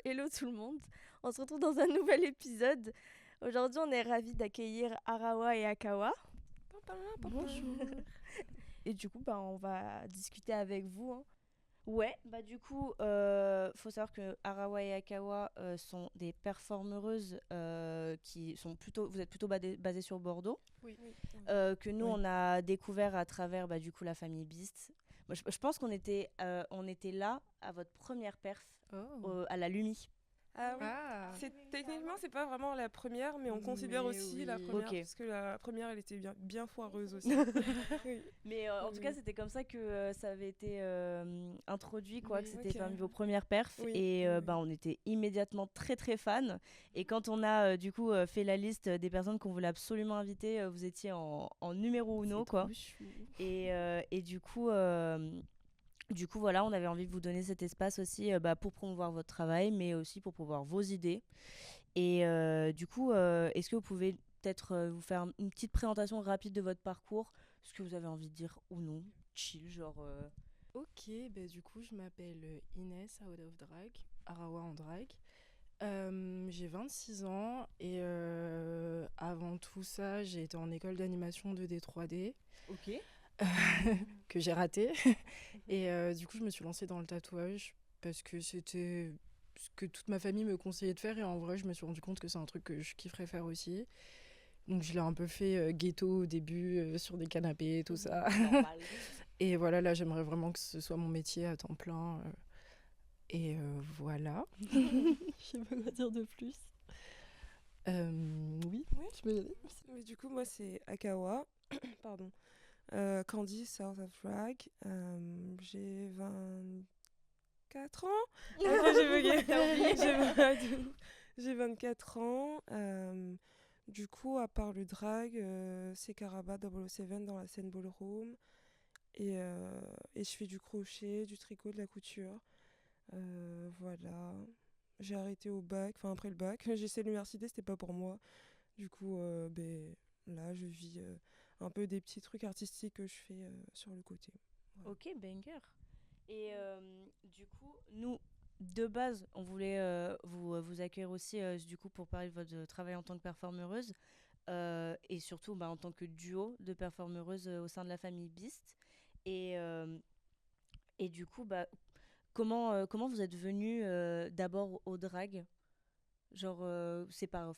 Hello tout le monde. On se retrouve dans un nouvel épisode. Aujourd'hui, on est ravis d'accueillir Arawa et Akawa. Bonjour. Et du coup, on va discuter avec vous, hein. Ouais, du coup, faut savoir que Arawa et Akawa sont des performeuses qui sont plutôt, vous êtes plutôt basées sur Bordeaux, Oui. que nous Oui. on a découvert à travers du coup la famille Beast. Moi, je pense on était là à votre première perf à la Lumi. Ah oui, Ah. techniquement c'est pas vraiment la première, mais on considère Mais aussi oui. la première, Ok. parce que la première elle était bien foireuse aussi. Oui. Mais en tout Oui. cas, c'était comme ça que ça avait été introduit, quoi, Oui. que c'était Ok. parmi vos premières perfs. Oui. Et Oui. on était immédiatement très très fans. Et quand on a du coup fait la liste des personnes qu'on voulait absolument inviter, vous étiez en numéro uno, C'est quoi. trop chou. Et du coup, voilà, on avait envie de vous donner cet espace aussi pour promouvoir votre travail, mais aussi pour promouvoir vos idées. Et du coup, est-ce que vous pouvez peut-être vous faire une petite présentation rapide de votre parcours, ce que vous avez envie de dire ou non, chill, genre... Ok, du coup, je m'appelle Inès Out of Drag, Arawa en drag. J'ai 26 ans et avant tout ça, j'ai été en école d'animation 2D 3D Ok. que j'ai raté. Et du coup, je me suis lancée dans le tatouage parce que c'était ce que toute ma famille me conseillait de faire. Et en vrai, je me suis rendu compte que c'est un truc que je kifferais faire aussi. Donc je l'ai un peu fait ghetto au début, sur des canapés, tout ça. Normal. Et voilà, là, j'aimerais vraiment que ce soit mon métier à temps plein. Et voilà. Je sais pas quoi dire de plus. Oui, Oui. je peux y aller. Mais du coup moi c'est Akawa, pardon. Candy South of Drag. J'ai 24 ans. Attends, j'ai bugué. J'ai 24 ans. Du coup, à part le drag, c'est Caraba 007 dans la scène ballroom. Et je fais du crochet, du tricot, de la couture. Voilà. J'ai arrêté au bac, enfin après le bac. J'ai essayé l'université, c'était pas pour moi. Du coup, là, je vis un peu des petits trucs artistiques que je fais sur le côté. Voilà. Ok, banger. Et du coup, nous, de base, on voulait vous accueillir aussi du coup pour parler de votre travail en tant que performeuse et surtout en tant que duo de performeuses au sein de la famille Beast. Et, euh, et du coup, comment vous êtes venus d'abord au drag? Genre, c'est par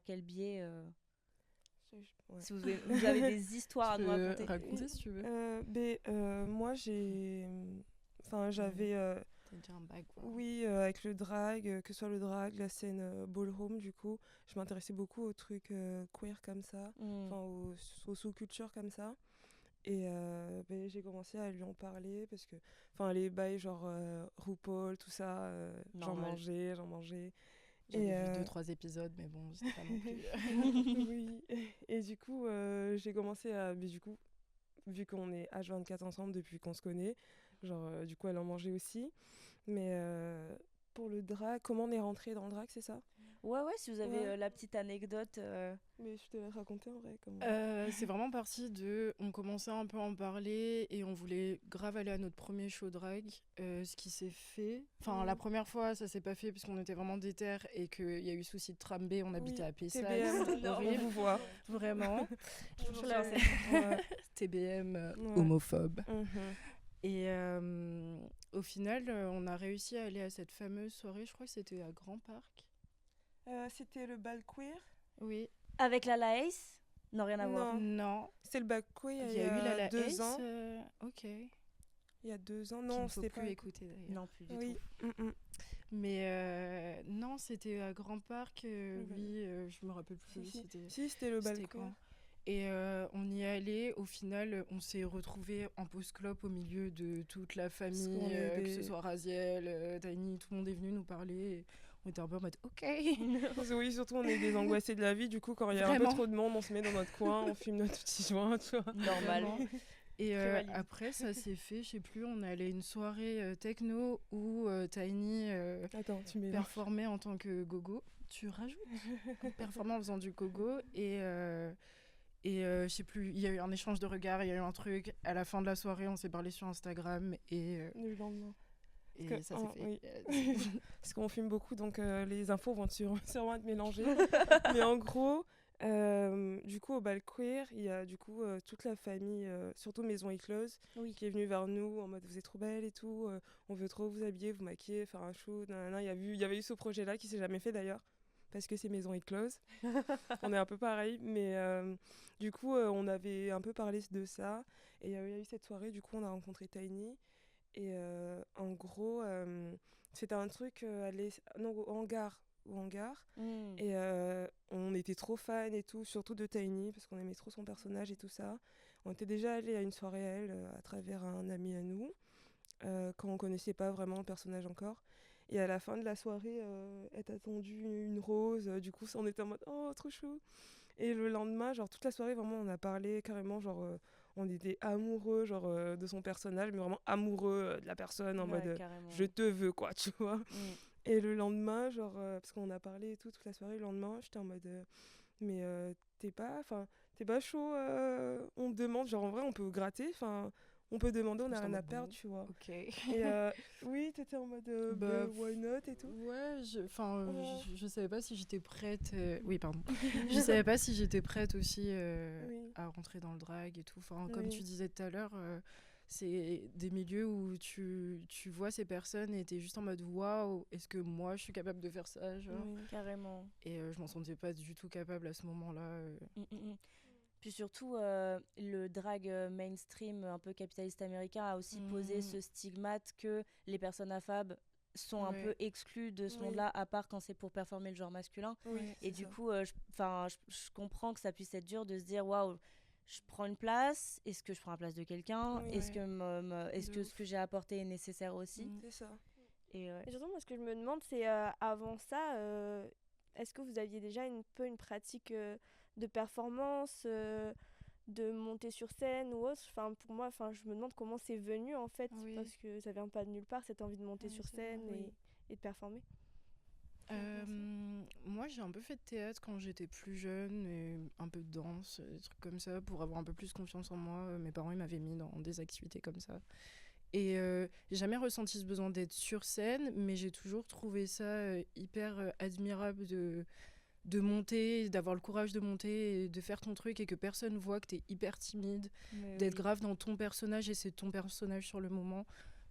quel biais Ouais. Si vous avez des histoires à Je nous peux raconter. raconter si tu veux. Moi, j'avais... T'as déjà un background. Oui, avec le drag, que ce soit le drag, la scène ballroom, du coup, je m'intéressais beaucoup aux trucs queer comme ça, Mm. enfin aux sous-cultures comme ça. Et j'ai commencé à lui en parler parce que, enfin, les bails genre RuPaul, tout ça, j'en Normal. mangeais. J'avais vu 2-3 épisodes, mais bon, c'était pas non plus. Oui, et du coup, j'ai commencé à. Mais du coup, vu qu'on est H24 ensemble depuis qu'on se connaît, genre, du coup, elle en mangeait aussi. Mais pour le drag, comment on est rentré dans le drag, c'est ça? Ouais, si vous avez Ouais. la petite anecdote. Mais je te laisse raconter en vrai. Comment... C'est vraiment parti de. On commençait un peu à en parler et on voulait grave aller à notre premier show drag. Ce qui s'est fait. Enfin, la première fois, ça s'est pas fait puisqu'on était vraiment déter et qu'il y a eu souci de tram B. On habitait à Pessac. TBM, on Horrible. vous voit. Vraiment. Toujours la Ouais. TBM Ouais. homophobe. Mhm. Et au final, on a réussi à aller à cette fameuse soirée. Je crois que c'était à Grand Parc. C'était le bal queer? Oui. Avec la Laïs? Non, rien à voir. Non. Non. C'est le bal queer Il y a eu la 2 Ace. ans. Ok. Il y a 2 ans. Qu'il Non, ne faut c'était plus pas. écouter d'ailleurs. Non, plus du Oui. tout. Mais non, c'était à Grand Parc. Oui, je me rappelle plus. C'était le bal C'était queer. quand Et on y est allé. Au final, on s'est retrouvés en pause clope au milieu de toute la famille, qu'on est que ce soit Raziel, Tiny, tout le monde est venu nous parler. Et on était un peu en mode OK. Oui, surtout on est des angoissés de la vie. Du coup, quand il y a un peu Vraiment. trop de monde, on se met dans notre coin, on fume notre petit joint, tu vois. Normal. Vraiment. Et Très valide. après, ça s'est fait, je sais plus, on est allé à une soirée techno où Tiny Attends, tu mélanges. performait en tant que gogo. Tu rajoutes performant en faisant du gogo. Et je sais plus, il y a eu un échange de regards, il y a eu un truc. À la fin de la soirée, on s'est parlé sur Instagram. Et Le lendemain. Et que- ça, oh, c'est fait. oui. Parce qu'on filme beaucoup, donc les infos vont sûrement être mélangées. Mais en gros, du coup, au bal queer, il y a du coup toute la famille, surtout Maison Éclose, Oui. qui est venue vers nous en mode vous êtes trop belle et tout, on veut trop vous habiller, vous maquiller, faire un shoot. Nanana. Il y avait eu ce projet-là qui s'est jamais fait d'ailleurs, parce que c'est Maison Éclose. On est un peu pareil, mais du coup, on avait un peu parlé de ça. Et il y a eu cette soirée, du coup, on a rencontré Tiny. Et en gros, c'était un truc non, au hangar. Au hangar. Mm. Et on était trop fans et tout, surtout de Tiny, parce qu'on aimait trop son personnage et tout ça. On était déjà allé à une soirée à elle, à travers un ami à nous, quand on connaissait pas vraiment le personnage encore. Et à la fin de la soirée, elle t'a tendu une rose. Du coup, on était en mode oh, trop chou. Et le lendemain, genre toute la soirée, vraiment, on a parlé carrément, genre on était amoureux, genre de son personnage, mais vraiment amoureux de la personne, en Ouais, mode carrément. je te veux, quoi, tu vois. Mm. Et le lendemain, genre, parce qu'on a parlé et tout, toute la soirée, le lendemain, j'étais en mode mais t'es pas chaud, on te demande, genre en vrai, on peut gratter, enfin, on peut demander, on a J'étais en rien à mode, perdre, bon, tu vois. ok. Et oui, t'étais en mode Bah, why not et tout. Ouais, Ouais. je savais pas si j'étais prête. Oui, pardon. Je savais pas si j'étais prête aussi Oui. à rentrer dans le drag et tout. Enfin, comme Oui. tu disais tout à l'heure, c'est des milieux où tu vois ces personnes et t'es juste en mode waouh, est-ce que moi je suis capable de faire ça, genre. Oui. Carrément. Et je m'en sentais pas du tout capable à ce moment-là. Mm, mm, mm. Puis surtout, le drag mainstream un peu capitaliste américain a aussi posé ce stigmate que les personnes affab sont un Ouais. peu exclues de ce Oui. monde-là, à part quand c'est pour performer le genre masculin. Oui, Ouais. Et c'est du ça. coup, je comprends que ça puisse être dur de se dire waouh, je prends une place, est-ce que je prends la place de quelqu'un? Oui. Est-ce Ouais. que, est-ce De que ouf. ce que j'ai apporté est nécessaire aussi? Mm. C'est ça. Et Et surtout, moi, ce que je me demande, c'est avant ça, est-ce que vous aviez déjà un peu une pratique de performance, de monter sur scène ou autre? Enfin, pour moi, enfin, je me demande comment c'est venu en fait, Oui. parce que ça vient pas de nulle part, cette envie de monter Ouais, sur c'est vrai. scène Oui. et de performer. Moi, j'ai un peu fait de théâtre quand j'étais plus jeune, et un peu de danse, des trucs comme ça, pour avoir un peu plus confiance en moi. Mes parents, ils m'avaient mis dans des activités comme ça. Et j'ai jamais ressenti ce besoin d'être sur scène, mais j'ai toujours trouvé ça hyper admirable de monter, d'avoir le courage de monter, et de faire ton truc et que personne voit que t'es hyper timide, d'être grave dans ton personnage et c'est ton personnage sur le moment.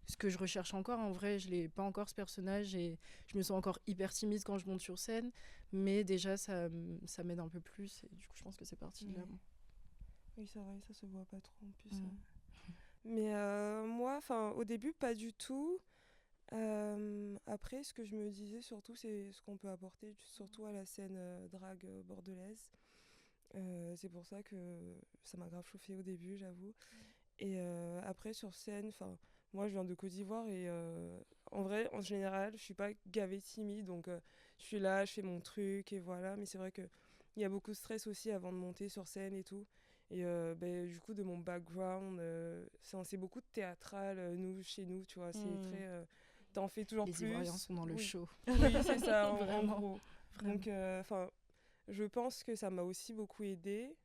Ce que je recherche encore, en vrai, je l'ai pas encore ce personnage et je me sens encore hyper timide quand je monte sur scène, mais déjà ça m'aide un peu plus et du coup je pense que c'est parti de là. Mhm. Oui, c'est vrai, ça se voit pas trop en plus. Mm. Mais moi, au début, pas du tout. Après, ce que je me disais surtout, c'est ce qu'on peut apporter, surtout à la scène drague bordelaise. C'est pour ça que ça m'a grave chauffé au début, j'avoue. Et après, sur scène, moi, je viens de Côte d'Ivoire et en vrai, en général, je suis pas gavée timide, donc je suis là, je fais mon truc et voilà. Mais c'est vrai que il y a beaucoup de stress aussi avant de monter sur scène et tout. Et du coup, de mon background, c'est beaucoup de théâtral, chez nous, tu vois. C'est très. T'en fais toujours Les plus. Ivoiriens sont dans le Oui. show. Oui, c'est ça, en Vraiment. gros. Vraiment. Donc, je pense que ça m'a aussi beaucoup aidé,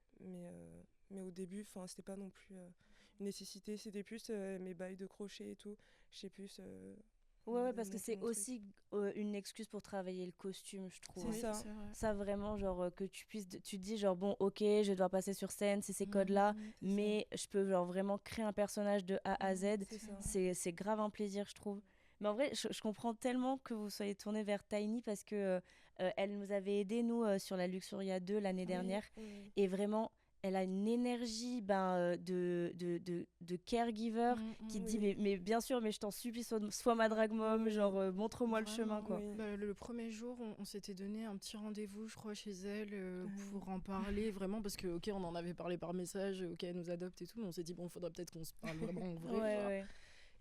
mais au début, c'était pas non plus une nécessité. C'était plus mes bails de crochet et tout. Je sais plus. ouais, parce que monter c'est mon truc. aussi une excuse pour travailler le costume, je trouve. C'est ça. C'est vrai. Ça vraiment, genre, que tu puisses, tu te dis, genre, bon, ok, je vais devoir passer sur scène, c'est ces codes-là, C'est mais je peux, genre, vraiment créer un personnage de A à Z. C'est ça. C'est grave un plaisir, je trouve. Mais en vrai, je comprends tellement que vous soyez tourné vers Tiny parce que elle nous avait aidé, nous, sur la Luxuria 2 l'année dernière. Oui. Et vraiment, elle a une énergie de caregiver qui te dit, Oui. mais bien sûr, mais je t'en supplie, sois ma drag mom, Oui. genre, montre-moi le chemin, Vraiment, quoi. Oui. Bah, le premier jour, on s'était donné un petit rendez-vous, je crois, chez elle Oui. pour en parler vraiment parce que, ok, on en avait parlé par message, ok, elle nous adopte et tout, mais on s'est dit, bon, faudrait peut-être qu'on se parle vraiment en vrai. Ouais, genre. ouais.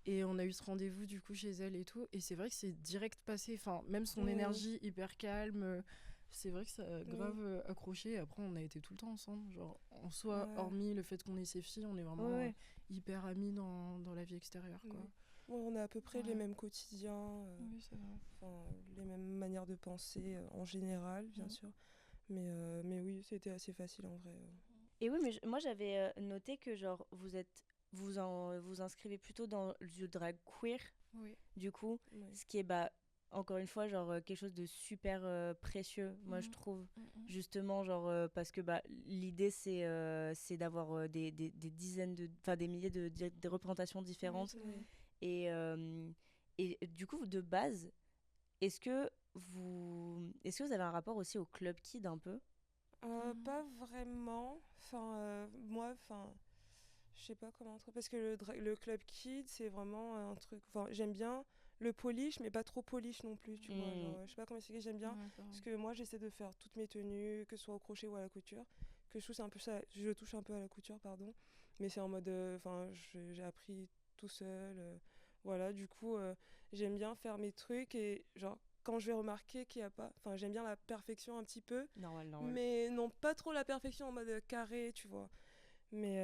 Et on a eu ce rendez-vous du coup chez elle et tout, et c'est vrai que c'est direct passé, enfin, même son Oui. énergie hyper calme, c'est vrai que ça a grave accroché. Et après, on a été tout le temps ensemble, genre en soi, Ouais. hormis le fait qu'on est ses filles, on est vraiment Ouais. hyper amis dans la vie extérieure, quoi. Oui. Ouais, on a à peu près les Ouais. mêmes quotidiens. Oui, c'est vrai. Les mêmes manières de penser en général, bien sûr. Mais oui, c'était assez facile en vrai. Et oui, mais moi j'avais noté que genre vous êtes vous inscrivez plutôt dans le drag queer, Oui. du coup, Ouais. ce qui est encore une fois genre quelque chose de super précieux, moi je Mhm. trouve, Mhm. justement genre parce que l'idée c'est d'avoir des dizaines enfin des milliers de représentations différentes Ouais. et du coup de base, est-ce que vous avez un rapport aussi au Club Kid un peu? Pas vraiment. Enfin, moi, enfin, je sais pas comment trop. Parce que le Club Kid, c'est vraiment un truc. Enfin, j'aime bien le polish, mais pas trop polish non plus, tu vois. Genre, je sais pas comment expliquer, j'aime bien. Ouais, Parce pareil. que moi, j'essaie de faire toutes mes tenues, que ce soit au crochet ou à la couture. Que je touche un peu ça. Je touche un peu à la couture, pardon. Mais c'est en mode. Enfin, j'ai appris tout seul. Voilà, du coup, j'aime bien faire mes trucs et genre. Quand je vais remarquer qu'il y a pas. Enfin, j'aime bien la perfection un petit peu. Normal. Mais non, pas trop la perfection en mode carré, tu vois. Mais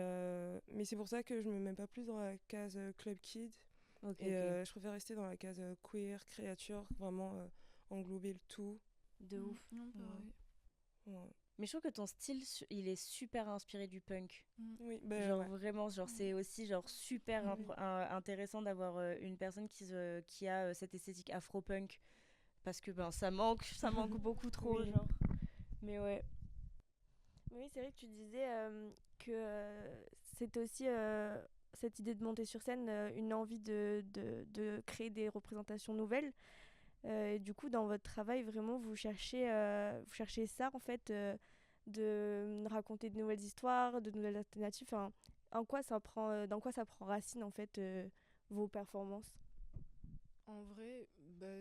c'est pour ça que je me mets pas plus dans la case Club Kid. Ok, Et ok. je préfère rester dans la case queer, créature, vraiment englober le tout. De ouf. Non, Ouais. pareil. Ouais. Mais je trouve que ton style, il est super inspiré du punk. Oui, ben Genre ouais. vraiment, genre c'est aussi genre super Oui. intéressant d'avoir une personne qui a cette esthétique afro-punk parce que ça manque beaucoup trop, Oui. genre. Mais ouais. Oui, c'est vrai que tu disais que c'était aussi cette idée de monter sur scène, une envie de créer des représentations nouvelles. Et du coup, dans votre travail, vraiment, vous cherchez ça, en fait, de raconter de nouvelles histoires, de nouvelles alternatives. Enfin, dans quoi ça prend racine, en fait, vos performances? En vrai,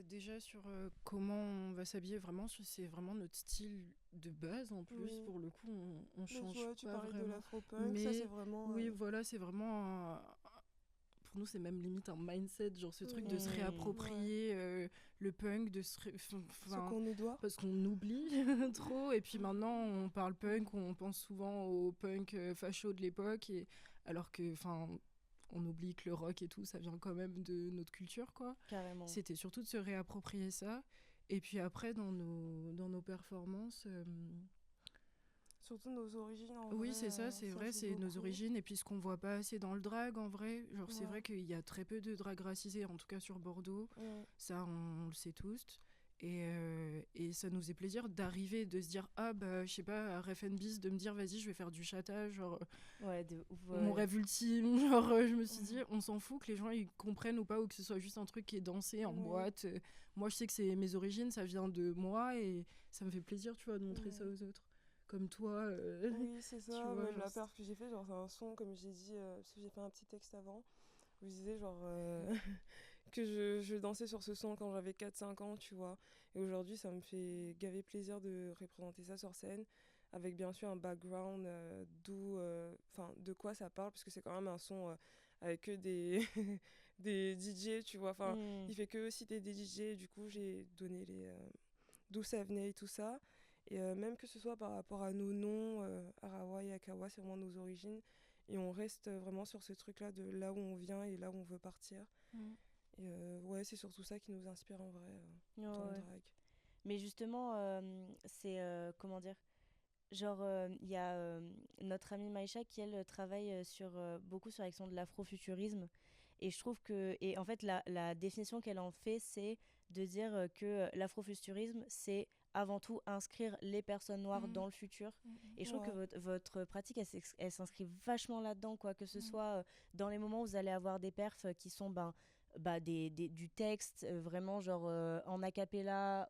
déjà sur comment on va s'habiller, vraiment, c'est vraiment notre style de base en plus. Oui. Pour le coup, on Mais change ouais, tu pas parlais de vraiment. l'afro-punk, ça c'est Mais vraiment. oui, voilà, c'est vraiment pour nous, c'est même limite un mindset, genre ce truc de se Ouais. réapproprier le punk, Ce enfin, qu'on nous doit. parce qu'on oublie trop. Et puis maintenant, on parle punk, on pense souvent au punk facho de l'époque, alors que, enfin, on oublie que le rock et tout, ça vient quand même de notre culture, quoi. Carrément. C'était surtout de se réapproprier ça. Et puis après, dans nos performances, Surtout nos origines en oui, vrai, c'est ça, c'est ça vrai, joue c'est nos beaucoup. origines. Et puis ce qu'on voit pas assez dans le drag, en vrai. Genre, c'est vrai Ouais. qu'il y a très peu de drag racisé, en tout cas sur Bordeaux. Ouais. Ça, on le sait tous. Et ça nous est plaisir d'arriver, de se dire, ah bah, je sais pas, à Ref Biz, de me dire, vas-y, je vais faire du chata, genre, Ouais, de ouf. mon Ouais. rêve ultime. Genre, je me suis dit, on s'en fout que les gens ils comprennent ou pas, ou que ce soit juste un truc qui est dansé en Oui. boîte. Moi, je sais que c'est mes origines, ça vient de moi, et ça me fait plaisir, tu vois, de montrer ça Ouais. aux autres. Comme toi, Oui, c'est tu ça. vois, Ouais, genre. la perf que j'ai fait, genre, c'est un son, comme j'ai dit, parce que j'ai fait un petit texte avant, où je disais, genre, que je dansais sur ce son quand j'avais 4 5 ans, tu vois. Et aujourd'hui, ça me fait gaver plaisir de représenter ça sur scène, avec bien sûr un background enfin, de quoi ça parle, parce que c'est quand même un son avec que des, des DJ, tu vois. Enfin, Mm. il fait que citer des DJ, du coup, j'ai donné d'où ça venait et tout ça. Et même que ce soit par rapport à nos noms, Arawa et Akawa, c'est vraiment nos origines. Et on reste vraiment sur ce truc-là de là où on vient et là où on veut partir. Mm. Et ouais, c'est surtout ça qui nous inspire en vrai Ouais, dans le ouais. drag. Mais justement, c'est comment dire? Genre, il y a notre amie Maïcha qui, elle, travaille beaucoup sur l'action de l'afrofuturisme. Et je trouve que. Et en fait, la définition qu'elle en fait, c'est de dire que l'afrofuturisme, c'est avant tout inscrire les personnes noires Mm. dans le futur. Mm. Et je trouve que Ouais, votre pratique, elle s'inscrit vachement là-dedans, quoi. Que ce Mm. soit dans les moments où vous allez avoir des perfs qui sont du texte, vraiment genre en a cappella,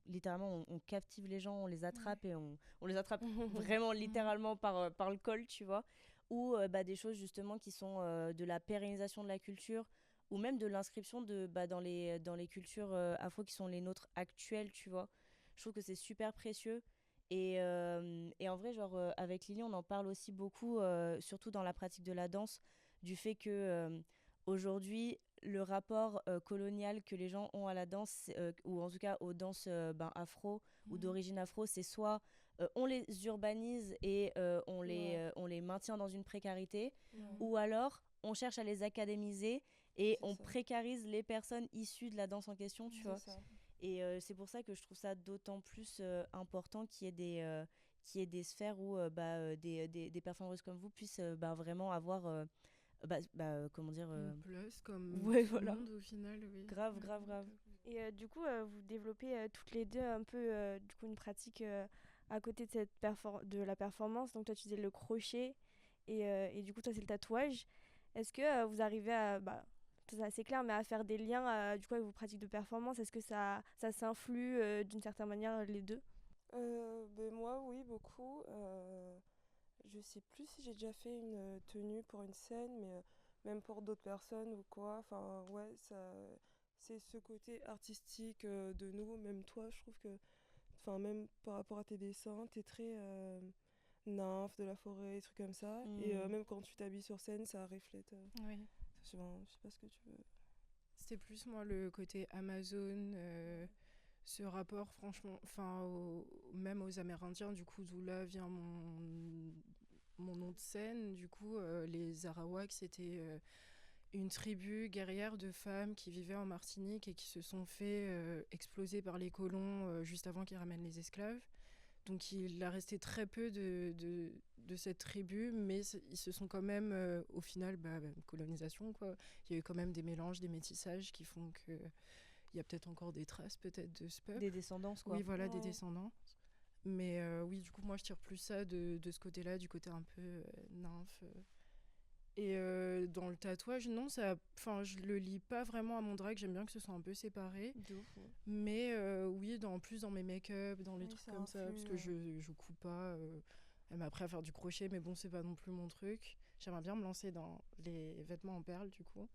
littéralement on captive les gens, on les Ouais. attrape et on les attrape vraiment Mm. littéralement par le col, tu vois. Ou des choses justement qui sont de la pérennisation de la culture ou même de l'inscription dans les cultures afro qui sont les nôtres actuelles, tu vois. Je trouve que c'est super précieux. Et en vrai, genre, avec Lily, on en parle aussi beaucoup, surtout dans la pratique de la danse, du fait que aujourd'hui, le rapport colonial que les gens ont à la danse, ou en tout cas aux danses afro ou Mm. d'origine afro, c'est soit on les urbanise et ouais, on les maintient dans une précarité, ouais, ou alors on cherche à les académiser et c'est on ça, précarise les personnes issues de la danse en question, tu c'est vois. ça. Et c'est pour ça que je trouve ça d'autant plus important qu'il y ait des sphères où des performeuses comme vous puissent vraiment avoir comment dire, Une place comme ouais, tout voilà. le monde au final, oui. Grave, Ouais, grave, grave. Et du coup, vous développez toutes les deux un peu du coup une pratique à côté de de la performance. Donc toi, tu disais le crochet et du coup, toi, c'est le tatouage. Est-ce que vous arrivez à, c'est assez clair, mais à faire des liens du coup avec vos pratiques de performance? Est-ce que ça s'influe d'une certaine manière les deux? Ben moi, oui, beaucoup. Je sais plus si j'ai déjà fait une tenue pour une scène, mais même pour d'autres personnes ou quoi. Enfin, ouais, c'est ce côté artistique de nous. Même toi, je trouve que, enfin, même par rapport à tes dessins, t'es très nymphe de la forêt, des trucs comme ça. Et Mm. même quand tu t'habilles sur scène, ça reflète. Oui. Je sais pas ce que tu veux. C'était plus moi le côté Amazon, ce rapport franchement, enfin même aux Amérindiens, du coup d'où là vient mon nom de scène, du coup les Arawaks c'était une tribu guerrière de femmes qui vivaient en Martinique et qui se sont fait exploser par les colons juste avant qu'ils ramènent les esclaves. Donc il a resté très peu de cette tribu, mais ils se sont quand même, au final, colonisation, quoi. Il y a eu quand même des mélanges, des métissages qui font que il y a peut-être encore des traces peut-être de ce peuple. Des descendances, quoi. Oui, voilà, des Ouais. descendants. Mais oui, du coup, moi, je tire plus ça de ce côté-là, du côté un peu nymphe. Et dans le tatouage, non, enfin, je le lis pas vraiment à mon drag. J'aime bien que ce soit un peu séparé. De ouf, ouais. Mais oui, plus dans mes make-up, dans les Oui, trucs ça comme ça, parce que influe, je coupe pas. Elle m'a appris à faire du crochet, mais bon, c'est pas non plus mon truc. J'aimerais bien me lancer dans les vêtements en perles, du coup.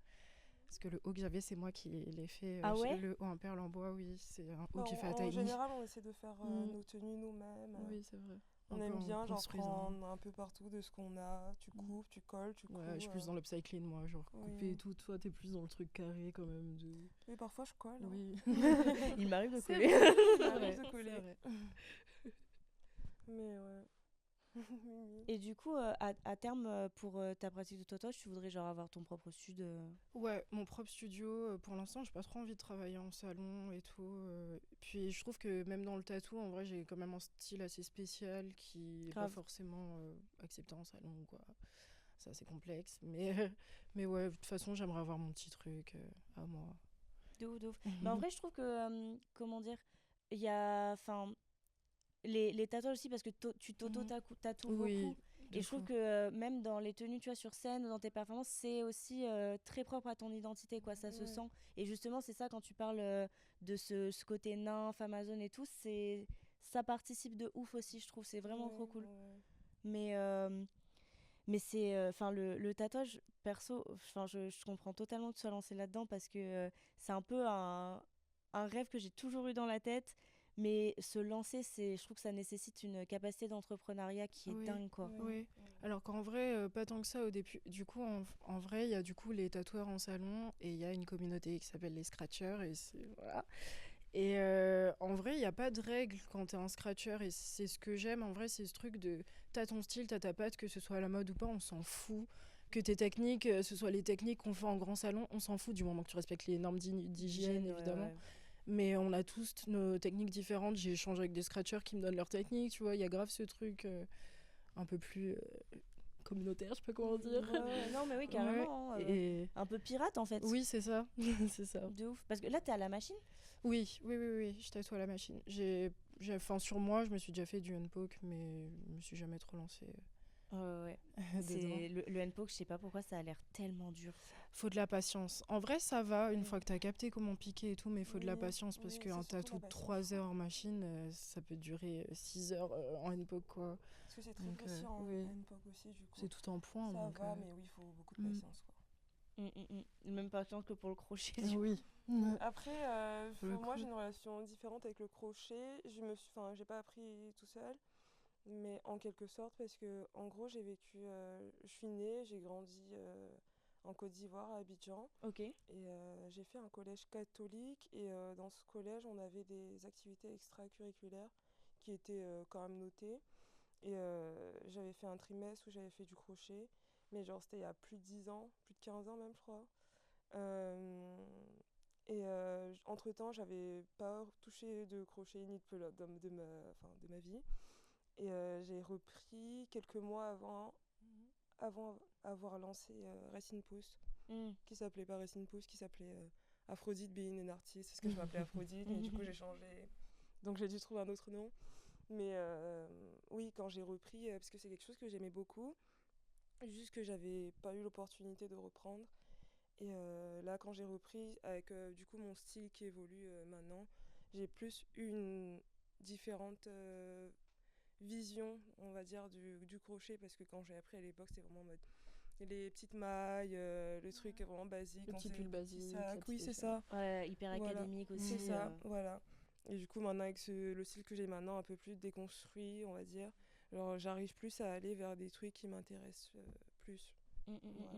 Parce que le haut que j'avais, c'est moi qui l'ai fait. Ah ouais? Le haut en perles en bois, oui, c'est un haut Bah, que j'ai fait à en Taïni. général, on essaie de faire Mm. nos tenues nous-mêmes. Oui, c'est vrai. On Un peu aime en bien genre construisant. prendre un peu partout de ce qu'on a. Tu Mm. coupes, tu colles, tu couds. Ouais, je suis plus dans l'upcycling, moi, genre couper et Oui. tout. Toi, t'es plus dans le truc carré, quand même. Mais parfois je colle. Hein. Oui. Il m'arrive de C'est coller. vrai, Il c'est m'arrive vrai, de c'est coller. vrai. Mais ouais. Mimi. Et du coup, à terme, pour ta pratique de tatouage, tu voudrais genre avoir ton propre stud Ouais, mon propre studio, pour l'instant, j'ai pas trop envie de travailler en salon et tout. Puis je trouve que même dans le tatou, en vrai, j'ai quand même un style assez spécial qui est pas Grave. forcément accepté en salon, quoi. C'est assez complexe. Mais ouais, de toute façon, j'aimerais avoir mon petit truc à moi. De ouf, de ouf. Mais en vrai, je trouve que, comment dire, il y a, enfin, les tatouages aussi, parce que tu t'auto-tatoues Oui, beaucoup. de Et je trouve fou. que même dans les tenues, tu vois, sur scène ou dans tes performances, c'est aussi très propre à ton identité, quoi. Ça se Ouais. sent. Et justement, c'est ça quand tu parles de ce côté nymphe, Amazon et tout, ça participe de ouf aussi, je trouve. C'est vraiment trop Ouais, cool. ouais. Mais, mais c'est. Enfin, le tatouage, perso, enfin, je comprends totalement que tu sois lancé là-dedans parce que c'est un peu un rêve que j'ai toujours eu dans la tête. Mais se lancer, je trouve que ça nécessite une capacité d'entrepreneuriat qui est Oui, dingue, quoi. Ouais, oui. ouais. Alors qu'en vrai, pas tant que ça au début. Du coup, en vrai, il y a du coup les tatoueurs en salon et il y a une communauté qui s'appelle les scratchers et voilà. Et en vrai, il n'y a pas de règle quand t'es un scratcher et c'est ce que j'aime. En vrai, c'est ce truc de t'as ton style, t'as ta patte, que ce soit à la mode ou pas, on s'en fout. Que tes techniques, ce soit les techniques qu'on fait en grand salon, on s'en fout du moment que tu respectes les normes d'hygiène, Ouais, évidemment. ouais. Mais on a tous nos techniques différentes. J'ai échangé avec des scratchers qui me donnent leurs techniques, tu vois. Il y a grave ce truc un peu plus communautaire, je sais pas comment dire. Ouais, non, mais oui, Ouais, carrément. Hein, et un peu pirate, en fait. oui, c'est ça. C'est ça. De ouf. Parce que là, t'es à la machine. Oui, je tatoue à la machine. Enfin, sur moi, je me suis déjà fait du handpoke, mais je me suis jamais trop lancée Ouais. dedans. Le handpoke, je sais pas pourquoi ça a l'air tellement dur. Faut de la patience. En vrai, ça va une Oui. fois que t'as capté comment piquer et tout, mais il faut de la Oui, patience parce oui, qu'un c'est surtout tatou la de patience, 3 heures quoi. en machine, ça peut durer 6 heures en handpoke, quoi. Parce que c'est très Donc, précis en oui. handpoke aussi, du coup. C'est tout en point, Ça donc. va, mais oui, il faut beaucoup de mm. patience, quoi. Même pas tant que pour le crochet. Du coup. Oui. Après, Pour le moi coup. j'ai une relation différente avec le crochet. J'ai pas appris tout seul, mais en quelque sorte parce que en gros j'ai vécu, je suis née, j'ai grandi en Côte d'Ivoire à Abidjan Ok. et j'ai fait un collège catholique et dans ce collège on avait des activités extracurriculaires qui étaient quand même notées et j'avais fait un trimestre où j'avais fait du crochet, mais genre c'était il y a plus de 10 ans, plus de 15 ans même je crois. Euh, entre-temps, j'avais pas touché de crochet ni de pelote de ma vie. Et j'ai repris quelques mois avant avant avoir lancé Racine Pousse, Mm. qui s'appelait pas Racine Pousse, qui s'appelait Aphrodite Being an Artist, parce que je m'appelais Aphrodite, mais du coup j'ai changé. Donc j'ai dû trouver un autre nom. Mais oui, quand j'ai repris, parce que c'est quelque chose que j'aimais beaucoup, juste que j'avais pas eu l'opportunité de reprendre. Et là, quand j'ai repris, avec du coup mon style qui évolue maintenant, j'ai plus une différente vision, on va dire, du crochet, parce que quand j'ai appris à l'époque, c'était vraiment en mode les petites mailles, le truc vraiment basique. Le petit pull basique. Sac, la oui, petite c'est ça. Ouais, hyper Voilà. académique aussi. C'est ça, voilà. Et du coup, maintenant, avec le style que j'ai maintenant, un peu plus déconstruit, on va dire, genre, j'arrive plus à aller vers des trucs qui m'intéressent plus. Voilà.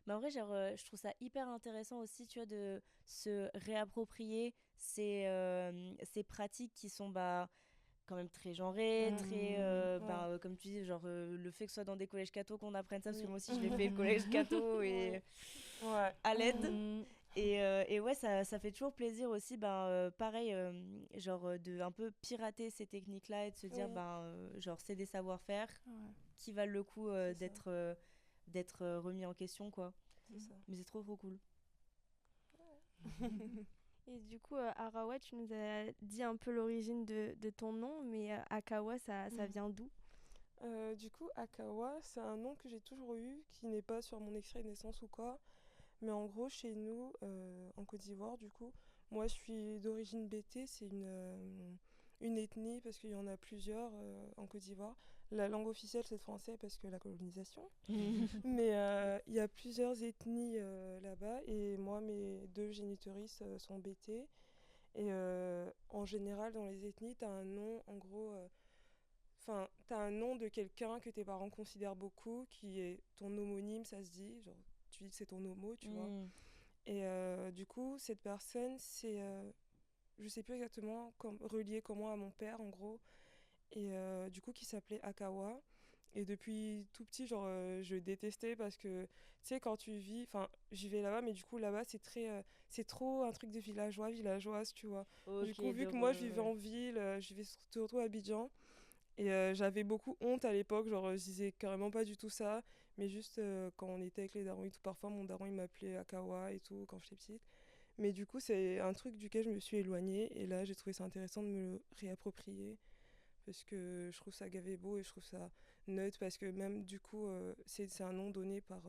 Mais en vrai, genre, je trouve ça hyper intéressant aussi, tu vois, de se réapproprier ces pratiques qui sont bah, quand même très genrées, très, Ouais. comme tu dis, genre, le fait que ce soit dans des collèges catho qu'on apprenne ça, parce que Oui. moi aussi, je l'ai fait, le collège catho, et Ouais. à l'aide. Mm. Et ouais, ça fait toujours plaisir aussi, pareil, genre, de un peu pirater ces techniques-là et de se dire, Oui. genre, c'est des savoir-faire Ouais, qui valent le coup C'est ça. d'être remis en question, quoi. C'est ça. Mais c'est trop cool. Et du coup, Arawa, tu nous as dit un peu l'origine de ton nom, mais Akawa, ça vient d'où? Du coup, Akawa, c'est un nom que j'ai toujours eu, qui n'est pas sur mon extrait de naissance ou quoi. Mais en gros, chez nous, en Côte d'Ivoire, du coup, moi je suis d'origine BT, c'est une ethnie, parce qu'il y en a plusieurs en Côte d'Ivoire. La langue officielle, c'est le français, parce que la colonisation. Mais il y a plusieurs ethnies là-bas, et moi, mes deux génitrices sont BT. Et en général, dans les ethnies, tu as un nom, en gros. Enfin, t'as un nom de quelqu'un que tes parents considèrent beaucoup, qui est ton homonyme, ça se dit. Genre, tu dis que c'est ton homo, tu vois. Et du coup, cette personne, c'est. Je sais plus exactement, relié comment à mon père, en gros. Et du coup, qui s'appelait Akawa. Et depuis tout petit, genre, je détestais parce que, tu sais, quand tu vis. Enfin, j'y vais là-bas, mais du coup, là-bas, c'est très. C'est trop un truc de villageoise, tu vois. Du coup, vu que moi, je vivais en ville, je vivais surtout à Abidjan. Et j'avais beaucoup honte à l'époque, genre je disais carrément pas du tout ça, mais juste quand on était avec les darons et tout, parfois mon daron il m'appelait Akawa et tout quand j'étais petite. Mais du coup c'est un truc duquel je me suis éloignée et là j'ai trouvé ça intéressant de me le réapproprier parce que je trouve ça gavé beau et je trouve ça neutre parce que même du coup c'est un nom donné par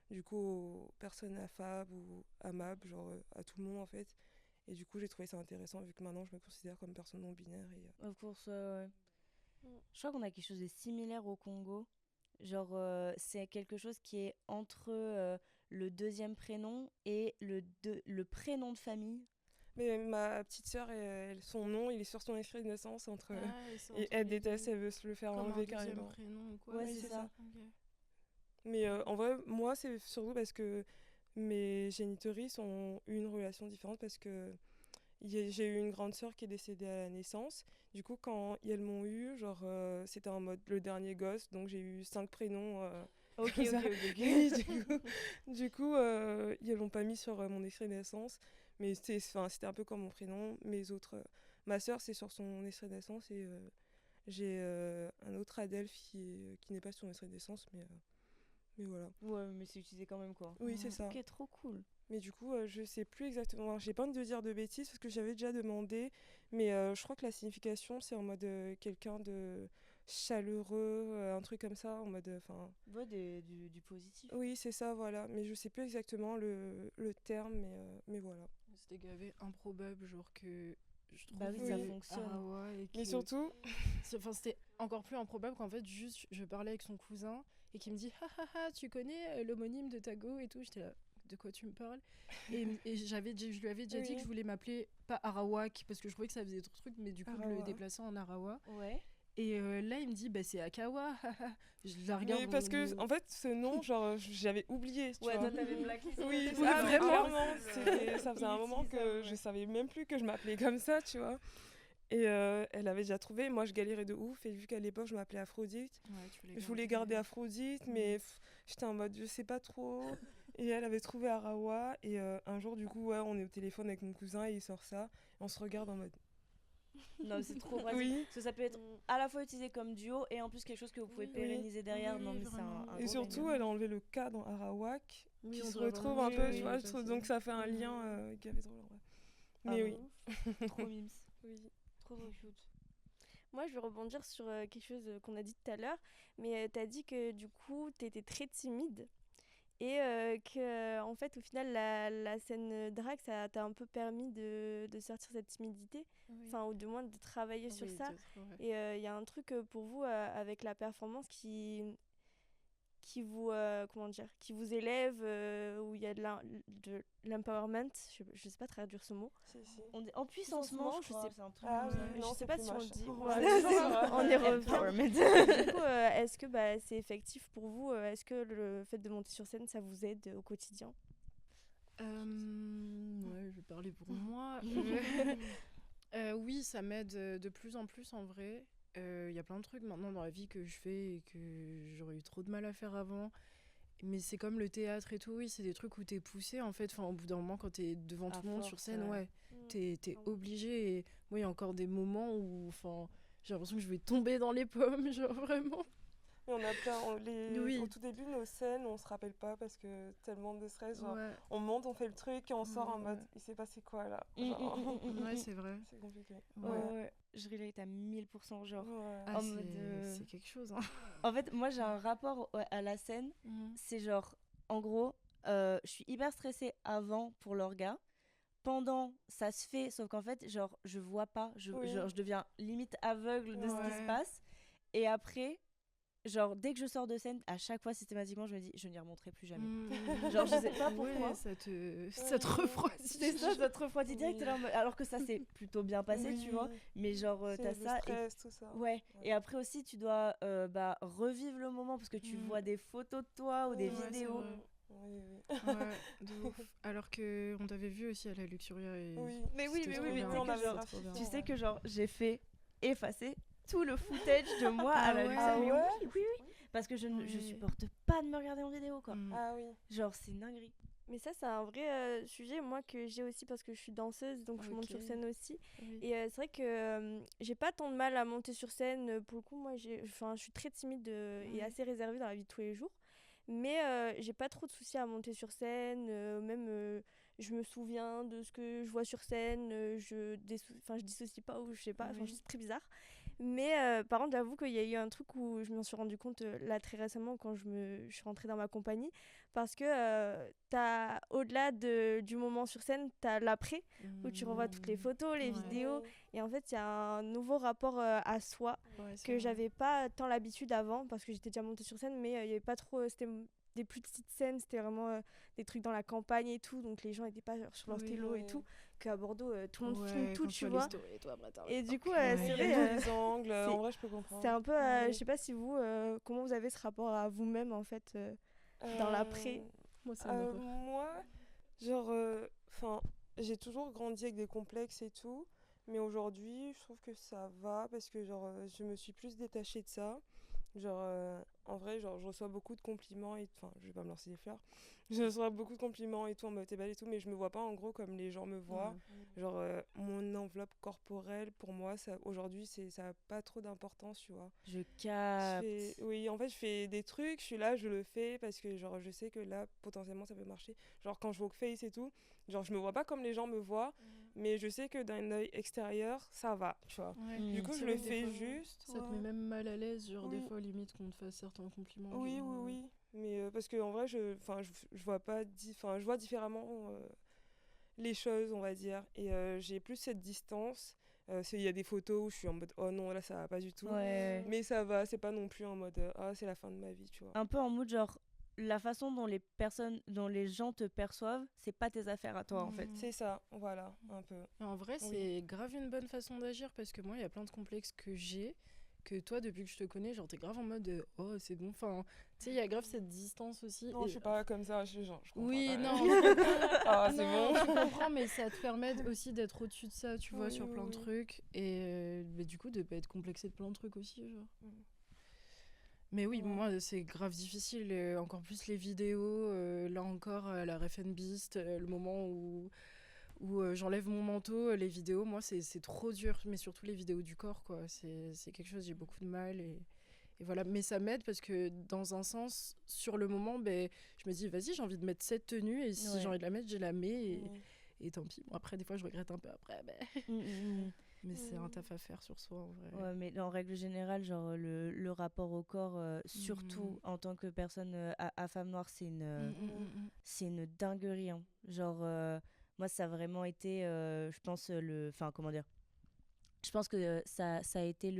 du coup aux personnes affab ou amables, genre à tout le monde en fait. Et du coup j'ai trouvé ça intéressant vu que maintenant je me considère comme personne non binaire et Of course, ouais. Je crois qu'on a quelque chose de similaire au Congo. Genre, c'est quelque chose qui est entre le deuxième prénom et le prénom de famille. Mais ma petite sœur, son nom, il est sur son extrait de naissance et elle déteste, elle veut se le faire comme enlever un deuxième carrément. prénom ou quoi. Ouais, Oui, c'est c'est ça. ça. Mais en vrai, moi, c'est surtout parce que mes génitrices ont eu une relation différente parce que j'ai eu une grande sœur qui est décédée à la naissance. Du coup, quand elles m'ont eu, genre, c'était en mode le dernier gosse, donc j'ai eu 5 prénoms. Ok, comme ok, ça. ok. Oui, du coup, ils l'ont pas mis sur mon extrait de naissance. Mais c'était un peu comme mon prénom. Ma sœur, c'est sur son extrait de naissance. Et j'ai un autre Adelph qui n'est pas sur mon extrait de naissance. Mais voilà. Ouais, mais c'est utilisé quand même, quoi. Oui, c'est ça. Ok, trop cool. Mais du coup, je sais plus exactement. J'ai pas envie de dire de bêtises parce que j'avais déjà demandé. Mais je crois que la signification, c'est en mode quelqu'un de chaleureux, un truc comme ça. En mode. Ouais, du positif. Oui, c'est ça, voilà. Mais je sais plus exactement le terme, mais voilà. C'était gavé improbable, genre que je trouve Bah oui, ça fonctionne. Arawa et Mais que... surtout, Enfin, c'était encore plus improbable qu'en fait, juste, je parlais avec son cousin et qui me dit « Ah, tu connais l'homonyme de Tago et tout ?» J'étais là, de quoi tu me parles? Et je lui avais déjà dit Oui. que je voulais m'appeler pas Arawak parce que je trouvais que ça faisait trop trucs, mais du coup, de le Arawa. déplacer en Arawa. Ouais. Et là, il me dit, bah, c'est Akawa. Je la regarde. mais parce que, en fait, ce nom, genre, j'avais oublié, tu Ouais, vois. toi, t'avais blacklist. Oui, Oui, ah, mais vraiment. clairement, ça faisait un moment que Inutilisable, je ouais. savais même plus que je m'appelais comme ça, tu vois. Et elle avait déjà trouvé, moi je galérais de ouf, et vu qu'à l'époque je m'appelais Aphrodite, Ouais, je voulais garder Aphrodite, mais j'étais en mode je sais pas trop. Et elle avait trouvé Arawa, et un jour du coup, ouais, on est au téléphone avec mon cousin et il sort ça, et on se regarde en mode Non, c'est trop pratique. Oui. Parce que ça peut être à la fois utilisé comme duo et en plus quelque chose que vous pouvez Oui. pérenniser derrière. Oui, non, mais c'est vraiment. un Et gros surtout, gagnant. elle a enlevé le K dans Arawak, Oui, qui on se dirait retrouve vraiment un peu, que- tu vois, oui, ça, donc ça fait un c'est- lien gavé drôle en vrai. Ah Mais bon. oui. Trop mimes. Oui. Trop cute. Moi, je vais rebondir sur quelque chose qu'on a dit tout à l'heure, mais tu as dit que du coup, tu étais très timide et que, en fait, au final, la scène drag, ça t'a un peu permis de sortir cette timidité, enfin, ou du moins de travailler sur ça. Et il y a un truc pour vous avec la performance qui vous comment dire, qui vous élève, où il y a de l'empowerment, je sais pas traduire ce mot. Si, si. On dit en puissancement, je sais. C'est un truc Ah comme ça. oui, Je non, sais c'est pas plus si on moche. le dit. Ouais, Voilà, on y revient. Empowerment. Du coup, est-ce que c'est effectif pour vous? Est-ce que le fait de monter sur scène, ça vous aide au quotidien? Ouais, je vais parler pour moi. Oui, ça m'aide de plus en plus en vrai. Il y a plein de trucs maintenant dans la vie que je fais et que j'aurais eu trop de mal à faire avant. Mais c'est comme le théâtre et tout, oui, c'est des trucs où t'es poussé en fait. Enfin, au bout d'un moment, quand t'es devant À tout le monde sur force, scène, ouais, t'es Vraiment. obligé. Et moi, il y a encore des moments où j'ai l'impression que je vais tomber dans les pommes, genre vraiment. Mais on a plein, Oui. au tout début, nos scènes, on se rappelle pas parce que tellement de stress. Genre, Ouais, on monte, on fait le truc et on sort en Ouais, mode ouais. il s'est passé quoi là? Genre, ouais, c'est vrai. c'est compliqué. Ouais. Je relate à 1000%, genre. Ouais. Ah, En mode, c'est quelque chose. Hein. En fait, moi, j'ai un rapport à la scène. C'est genre, en gros, je suis hyper stressée avant pour l'orga. Pendant, ça se fait, sauf qu'en fait, genre, je vois pas. Oui. Genre, je deviens limite aveugle de ce qui se Ouais. passe. Et après, genre, dès que je sors de scène, à chaque fois, systématiquement, je me dis, je n'y remonterai plus jamais. Genre, je sais pas pourquoi. Ouais, ça te refroidit. C'est ça te refroidit direct. Oui. t'es là en mode- Alors que ça s'est plutôt bien passé, tu vois. Mais genre, C'est t'as le ça. stress, tout ça. Ouais, et après aussi tu dois revivre le moment parce que tu vois des photos de toi ou des Ouais, c'est vidéos. vrai. Oui. Ouais, de ouf. Alors qu'on t'avait vu aussi à la Luxuria et Oui. Mais oui, c'était mais trop oui, bien. mais tu sais on que avait genre, grave trop bien. tu sais que genre j'ai fait effacer tout le footage de moi à Ah la ouais. Luxuria. Ah Mais ouais oui, parce que je Ouais. supporte pas de me regarder en vidéo quoi. Ah oui. Genre c'est une dinguerie. Mais ça, c'est un vrai sujet, moi, que j'ai aussi parce que je suis danseuse, donc je monte Ok. sur scène aussi. Oui. Et c'est vrai que j'ai pas tant de mal à monter sur scène. Pour le coup, moi, je suis très timide et assez réservée dans la vie de tous les jours. Mais j'ai pas trop de soucis à monter sur scène. Même, je me souviens de ce que je vois sur scène. Je dissocie pas ou je sais pas. Enfin, Oui. c'est très bizarre. Mais par contre, j'avoue qu'il y a eu un truc où je m'en suis rendu compte là très récemment quand je suis rentrée dans ma compagnie. Parce que au-delà du moment sur scène, t'as l'après où tu revois toutes les photos, les Ouais. vidéos. Et en fait, il y a un nouveau rapport à soi Ouais, c'est que vrai. j'avais pas tant l'habitude avant parce que j'étais déjà montée sur scène, mais il y avait pas trop. C'était des plus petites scènes, c'était vraiment des trucs dans la campagne et tout. Donc les gens n'étaient pas sur leur Oui. télo et tout. Qu'à Bordeaux, tout le monde Ouais, filme tout, quand tu vois vois. les stories et tout, après, t'as Et du coup, Ouais. c'est Il y vrai. a tous les angles, c'est- en vrai, je peux comprendre. C'est un peu, Ouais. je sais pas si vous, comment vous avez ce rapport à vous-même en fait dans l'après. Moi, ça me rend. Moi, genre, j'ai toujours grandi avec des complexes et tout, mais aujourd'hui, je trouve que ça va parce que genre, je me suis plus détachée de ça. Genre, en vrai, genre, je reçois beaucoup de compliments et enfin, je vais pas me lancer des fleurs. Je reçois beaucoup de compliments et tout, en mode t'es belle et tout, mais je me vois pas en gros comme les gens me voient. Genre, mon enveloppe corporelle, pour moi, aujourd'hui, ça a pas trop d'importance, tu vois. Je capte. Oui, en fait, je fais des trucs, je suis là, je le fais parce que genre, je sais que là, potentiellement, ça peut marcher. Genre, quand je walk face et tout, genre, je me vois pas comme les gens me voient, mais je sais que d'un œil extérieur, ça va, tu vois. Ouais. Du coup, C'est je vrai le que des fais fois, juste. Ça te ouais. met même mal à l'aise, genre des Oui. fois limite qu'on te fasse certains compliments. Oui, genre, oui. Mais parce que en vrai, je vois pas, je vois différemment les choses, on va dire. Et j'ai plus cette distance. Il y a des photos où je suis en mode oh non, là ça va pas du tout. Ouais. Mais ça va, c'est pas non plus en mode ah, c'est la fin de ma vie, tu vois. Un peu en mood genre la façon dont les gens te perçoivent, c'est pas tes affaires à toi en fait. C'est ça, voilà, un peu. Et en vrai, Oui. c'est grave une bonne façon d'agir parce que moi, il y a plein de complexes que j'ai. Que toi, depuis que je te connais, genre t'es grave en mode oh, c'est bon. Enfin, tu sais, il y a grave cette distance aussi. Non, Et- je suis pas comme ça, je comprends. Oui, non, Ah, c'est non, bon. je comprends, mais ça te permet aussi d'être au-dessus de ça, tu vois, Oui, sur oui, plein de oui. trucs. Et mais du coup, de pas être complexé de plein de trucs aussi, genre. Mais oui, Ouais. moi, c'est grave difficile. Encore plus les vidéos. Là encore, la Ref and Beast, le moment où où j'enlève mon manteau, les vidéos, moi c'est trop dur, mais surtout les vidéos du corps, quoi. C'est quelque chose, j'ai beaucoup de mal et voilà. Mais ça m'aide parce que dans un sens, sur le moment, ben, je me dis, vas-y, j'ai envie de mettre cette tenue et si j'ai envie de la mettre, je la mets et tant pis. Bon, après, des fois, je regrette un peu après, mais c'est un taf à faire sur soi, en vrai. Ouais, mais en règle générale, genre le rapport au corps, surtout en tant que personne à femme noire, c'est une dinguerie. Hein. Genre, moi, ça a vraiment été, je pense, enfin, comment dire, je pense que ça a été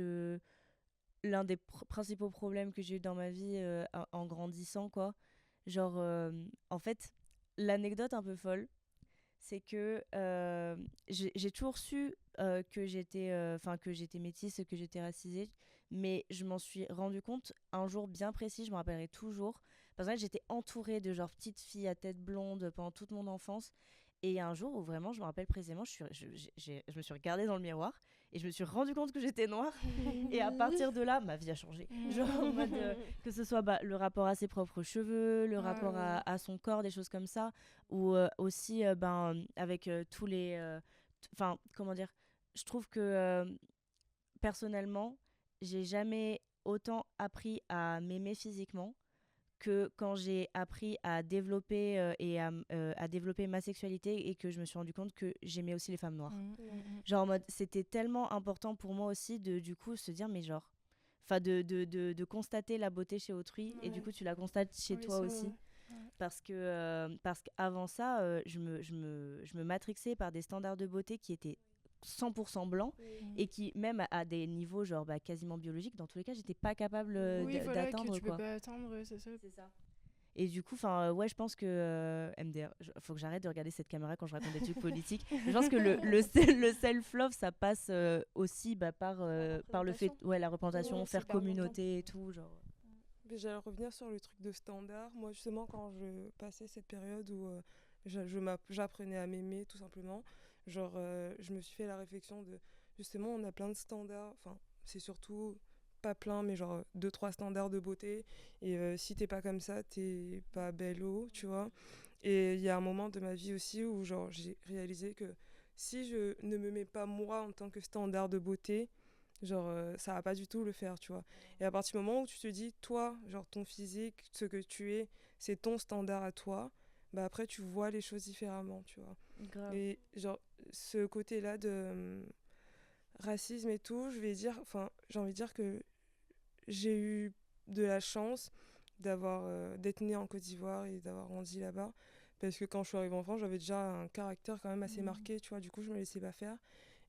l'un des principaux problèmes que j'ai eu dans ma vie en grandissant, quoi. Genre, en fait, l'anecdote un peu folle, c'est que j'ai toujours su que j'étais métisse, que j'étais racisée, mais je m'en suis rendu compte un jour bien précis, je me rappellerai toujours. Parce que j'étais entourée de genre petites filles à tête blonde pendant toute mon enfance. Et il y a un jour où vraiment, je me rappelle précisément, je me suis regardée dans le miroir et je me suis rendu compte que j'étais noire. Et à partir de là, ma vie a changé. Genre en mode, que ce soit le rapport à ses propres cheveux, le rapport à son corps, des choses comme ça. Ou aussi, avec tous les... Enfin, comment dire, je trouve que personnellement, j'ai jamais autant appris à m'aimer physiquement que quand j'ai appris à développer à développer ma sexualité et que je me suis rendu compte que j'aimais aussi les femmes noires. Genre en mode, c'était tellement important pour moi aussi de du coup se dire mais genre, enfin de constater la beauté chez autrui et du coup tu la constates chez toi aussi. Parce qu'avant ça, je me matrixais par des standards de beauté qui étaient 100% blancs et qui, même à des niveaux genre quasiment biologiques, dans tous les cas, j'étais pas capable d'atteindre. Que tu quoi. peux pas atteindre, c'est ça. C'est ça. Et du coup, ouais, je pense que MDR, faut que j'arrête de regarder cette caméra quand je raconte des trucs politiques. Je pense que le self-love, ça passe aussi par le fait, la représentation, faire communauté et tout, genre. J'allais revenir sur le truc de standard. Moi, justement, quand je passais cette période où j'apprenais à m'aimer, tout simplement, genre, je me suis fait la réflexion de, justement, on a plein de standards. Enfin, c'est surtout pas plein, mais genre 2-3 standards de beauté. Et si t'es pas comme ça, t'es pas bello, tu vois. Et il y a un moment de ma vie aussi où, genre, j'ai réalisé que si je ne me mets pas moi en tant que standard de beauté, genre ça va pas du tout le faire, tu vois. Et à partir du moment où tu te dis toi, genre ton physique, ce que tu es, c'est ton standard à toi, bah après tu vois les choses différemment, tu vois. Grave. Et genre ce côté là de racisme et tout, j'ai envie de dire que j'ai eu de la chance d'être née en Côte d'Ivoire et d'avoir grandi là-bas, parce que quand je suis arrivée en France, j'avais déjà un caractère quand même assez marqué, tu vois. Du coup je me laissais pas faire.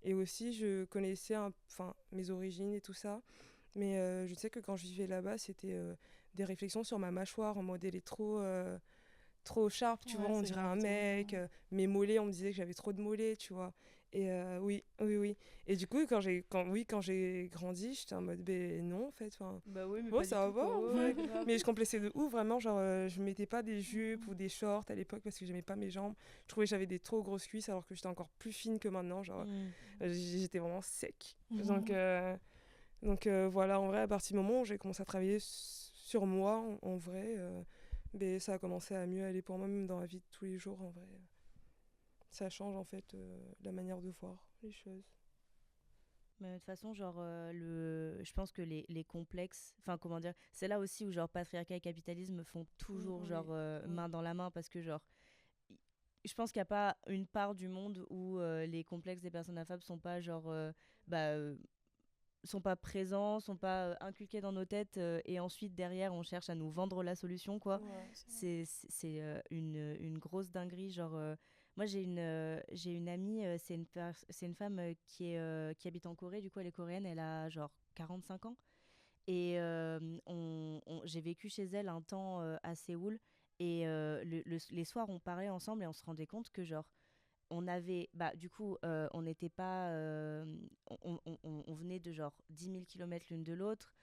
Et aussi, je connaissais mes origines et tout ça. Mais je sais que quand je vivais là-bas, c'était des réflexions sur ma mâchoire, en mode elle est trop sharp, tu vois, on dirait un mec. Mes mollets, on me disait que j'avais trop de mollets, tu vois. Et oui. Et du coup, quand j'ai grandi, j'étais en mode, ben non, en fait. Bah oui, mais pas ça va, en vrai. Mais je complexais de ouf, vraiment. Genre, je mettais pas des jupes ou des shorts à l'époque parce que j'aimais pas mes jambes. Je trouvais que j'avais des trop grosses cuisses alors que j'étais encore plus fine que maintenant. Genre, j'étais vraiment sec. Donc voilà, en vrai, à partir du moment où j'ai commencé à travailler sur moi, en vrai, ben, ça a commencé à mieux aller pour moi, même dans la vie de tous les jours, en vrai. Ça change, en fait, la manière de voir les choses. Mais de toute façon, genre, je pense que les complexes, enfin, comment dire, c'est là aussi où, genre, patriarcat et capitalisme font toujours, genre, main dans la main, parce que, genre, je pense qu'il n'y a pas une part du monde où les complexes des personnes affables sont pas, genre, sont pas présents, sont pas inculqués dans nos têtes, et ensuite, derrière, on cherche à nous vendre la solution, quoi. Ouais, c'est une grosse dinguerie, genre... moi, j'ai une amie, c'est une femme qui habite en Corée. Du coup, elle est coréenne, elle a genre 45 ans. Et j'ai vécu chez elle un temps à Séoul. Et les soirs, on parlait ensemble et on se rendait compte que genre, on avait, du coup, on n'était pas, on venait de genre 10 000 kilomètres l'une de l'autre.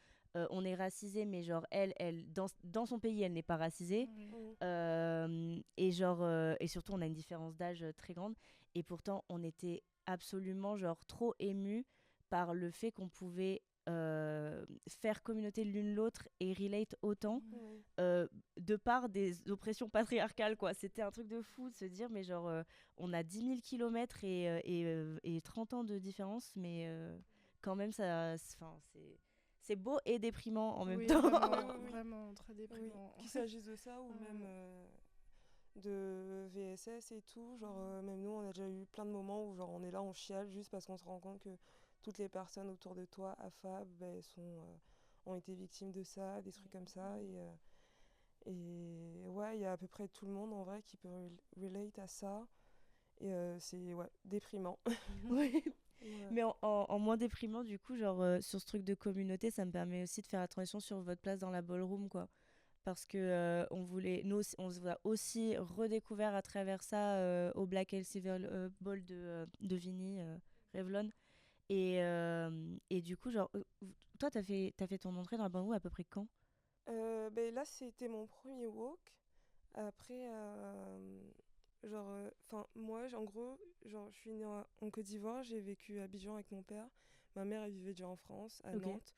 On est racisé, mais genre elle dans son pays, elle n'est pas racisée. Et genre, et surtout, on a une différence d'âge très grande. Et pourtant, on était absolument genre trop émus par le fait qu'on pouvait faire communauté l'une l'autre et relate autant Ouais. de par des oppressions patriarcales, quoi. C'était un truc de fou de se dire, mais genre, on a 10 000 kilomètres et 30 ans de différence, mais quand même, c'est beau et déprimant en même Oui, temps. vraiment, Oui. vraiment très Oui, déprimant. qu'il s'agisse de ça ou même de VSS et tout. Genre, même nous, on a déjà eu plein de moments où genre, on est là, on chiale juste parce qu'on se rend compte que toutes les personnes autour de toi, à Fab, ben, ont été victimes de ça, des trucs comme ça. Et ouais, il y a à peu près tout le monde en vrai qui peut relate à ça. Et c'est ouais, déprimant. Oui. Ouais. Mais en moins déprimant, du coup, genre, sur ce truc de communauté, ça me permet aussi de faire la transition sur votre place dans la ballroom, quoi. Parce que nous, on se voit aussi redécouvert à travers ça au Black and Silver Ball de Vinny Revlon. Et du coup, genre, toi, t'as fait ton entrée dans la ballroom à peu près quand? Ben là, c'était mon premier walk. Après, genre, enfin, moi, en gros, genre, je suis née en Côte d'Ivoire, j'ai vécu à Abidjan avec mon père. Ma mère, elle vivait déjà en France, à Ok. Nantes.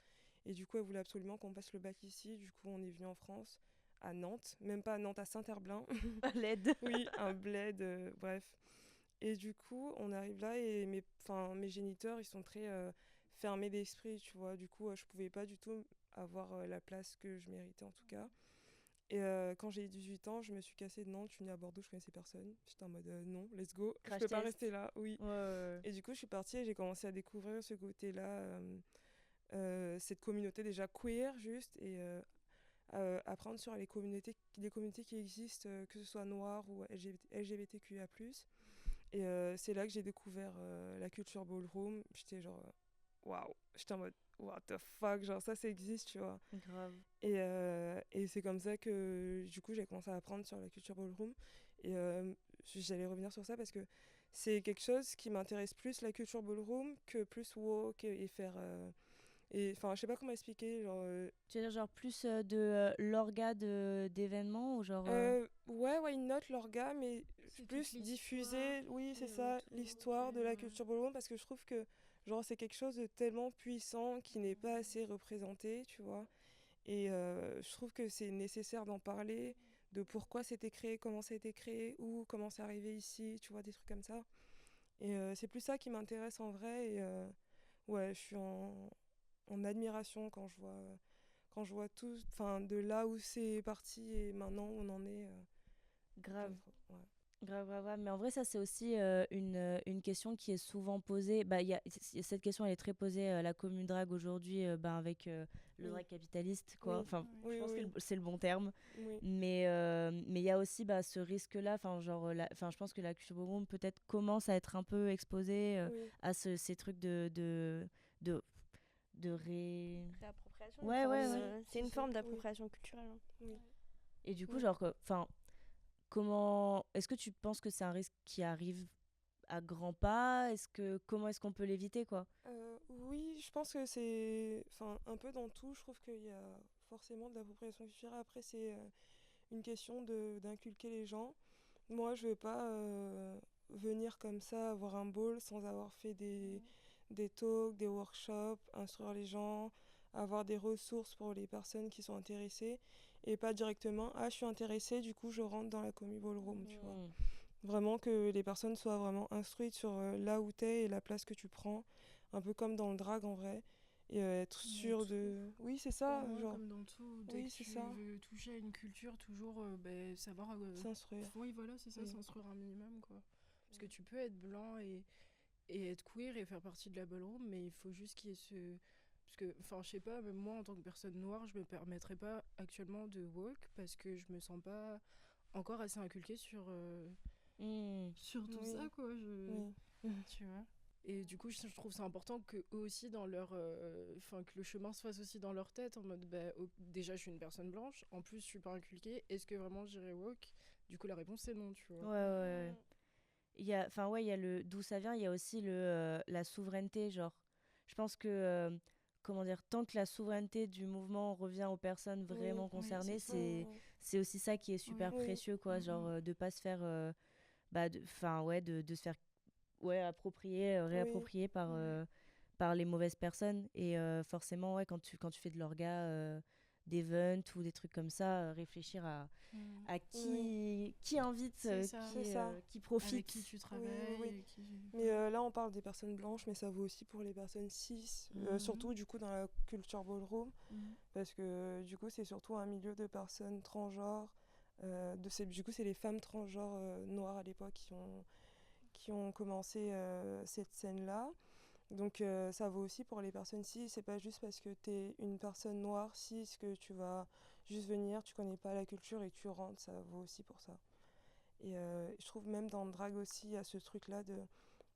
Et du coup, elle voulait absolument qu'on passe le bac ici. Du coup, on est venu en France, à Nantes. Même pas à Nantes, à Saint-Herblain. À l'aide. Oui, un bled, bref. Et du coup, on arrive là et mes géniteurs, ils sont très fermés d'esprit, tu vois. Du coup, je pouvais pas du tout avoir la place que je méritais, en tout cas. Et quand j'ai eu 18 ans, je me suis cassée de Nantes, je suis venue à Bordeaux, je connaissais personne. J'étais en mode non, let's go, je Crash peux pas test. rester là, oui. Ouais, ouais, Et du coup, je suis partie et j'ai commencé à découvrir ce côté-là, cette communauté déjà queer, juste, et apprendre sur les communautés qui existent, que ce soit noires ou LGBTQIA+. Et c'est là que j'ai découvert la culture ballroom. J'étais genre, waouh, j'étais en mode, what the fuck, genre ça existe, tu vois. ouais. Grave. Et c'est comme ça que du coup j'ai commencé à apprendre sur la culture ballroom. Et j'allais revenir sur ça parce que c'est quelque chose qui m'intéresse plus, la culture ballroom, que plus walk et faire. Et enfin, je sais pas comment expliquer. Genre, Tu veux dire, genre, plus l'orga d'événements ou genre. ouais, why not l'orga, mais C'est plus toute l'histoire diffuser, oui, qui c'est est ça, autour, l'histoire de la ouais. culture ballroom, parce que je trouve que genre c'est quelque chose de tellement puissant qui n'est pas assez représenté, tu vois. Et je trouve que c'est nécessaire d'en parler, de pourquoi c'était créé, comment ça a été créé, ou comment c'est arrivé ici, tu vois, des trucs comme ça. Et c'est plus ça qui m'intéresse en vrai. Et ouais, je suis en admiration quand je vois tout, enfin, de là où c'est parti et maintenant où on en est. Grave. Ouais. Grave, grave, grave. Mais en vrai, ça, c'est aussi une question qui est souvent posée. Bah, cette question, elle est très posée à la commune drague aujourd'hui, avec le Oui, drag capitaliste, quoi. oui, Enfin, je oui, pense que oui, c'est le bon terme. oui, Mais il y a aussi ce risque-là. Enfin, genre, je pense que la culture ballroom peut-être commence à être un peu exposée oui, à ces trucs de, de ré... Réappropriation, Ouais, ouais, ouais. c'est une forme oui, d'appropriation culturelle, hein. oui. Et du coup, Oui. genre, enfin, est-ce que tu penses que c'est un risque qui arrive à grands pas? Comment est-ce qu'on peut l'éviter, quoi? Oui, je pense que c'est, enfin, un peu dans tout. Je trouve qu'il y a forcément de l'appropriation culturelle. Après, c'est une question d'inculquer les gens. Moi, je veux pas venir comme ça, avoir un ball sans avoir fait des talks, des workshops, instruire les gens, avoir des ressources pour les personnes qui sont intéressées et pas directement, ah, je suis intéressée, du coup, je rentre dans la commu ballroom, tu vois. Hmm. Vraiment que les personnes soient vraiment instruites sur là où t'es et la place que tu prends, un peu comme dans le drag en vrai, et être Dans sûr tout. de... Oui, c'est Pour ça, moi, genre, comme dans tout, dès oui, que c'est tu ça, veux toucher à une culture, toujours savoir. s'instruire. Oui, voilà, c'est ça, Oui. s'instruire un minimum, quoi. Parce que tu peux être blanc et être queer et faire partie de la ballroom, mais il faut juste qu'il y ait ce. Parce que, enfin, je sais pas, même moi, en tant que personne noire, je me permettrais pas actuellement de walk parce que je me sens pas encore assez inculquée Hmm. sur tout Oui, ça, quoi. oui. Tu vois. Et du coup, je trouve ça important que eux aussi, dans leur, enfin, que le chemin se fasse aussi dans leur tête, en mode, déjà, je suis une personne blanche, en plus, je suis pas inculquée, est-ce que vraiment j'irai woke? Du coup, la réponse c'est non, tu Ouais, vois. ouais, ouais. Enfin, il y a d'où ça vient, il y a aussi la souveraineté, genre. Je pense que, comment dire, tant que la souveraineté du mouvement revient aux personnes Oui, vraiment Oui, concernées, c'est ça. c'est aussi ça qui est super Oui. Oui, précieux, quoi. Genre, Mhm. de pas se faire, enfin, ouais, de se faire, ouais, approprier, oui, réapproprier par, Ouais. par les mauvaises personnes. Et forcément, ouais, quand tu fais de l'orga, d'event ou des trucs comme ça, réfléchir à qui invite, C'est ça. C'est ça. qui profite. Avec qui tu travailles. oui. et qui- Mais là, on parle des personnes blanches, mais ça vaut aussi pour les personnes cis, surtout du coup dans la culture ballroom, parce que du coup, c'est surtout un milieu de personnes transgenres. Du coup, c'est les femmes transgenres noires à l'époque qui ont commencé cette scène-là. Donc ça vaut aussi pour les personnes cis, c'est pas juste parce que t'es une personne noire cis que tu vas juste venir, tu connais pas la culture et tu rentres, ça vaut aussi pour ça. Et je trouve même dans le drag aussi, il y a ce truc-là de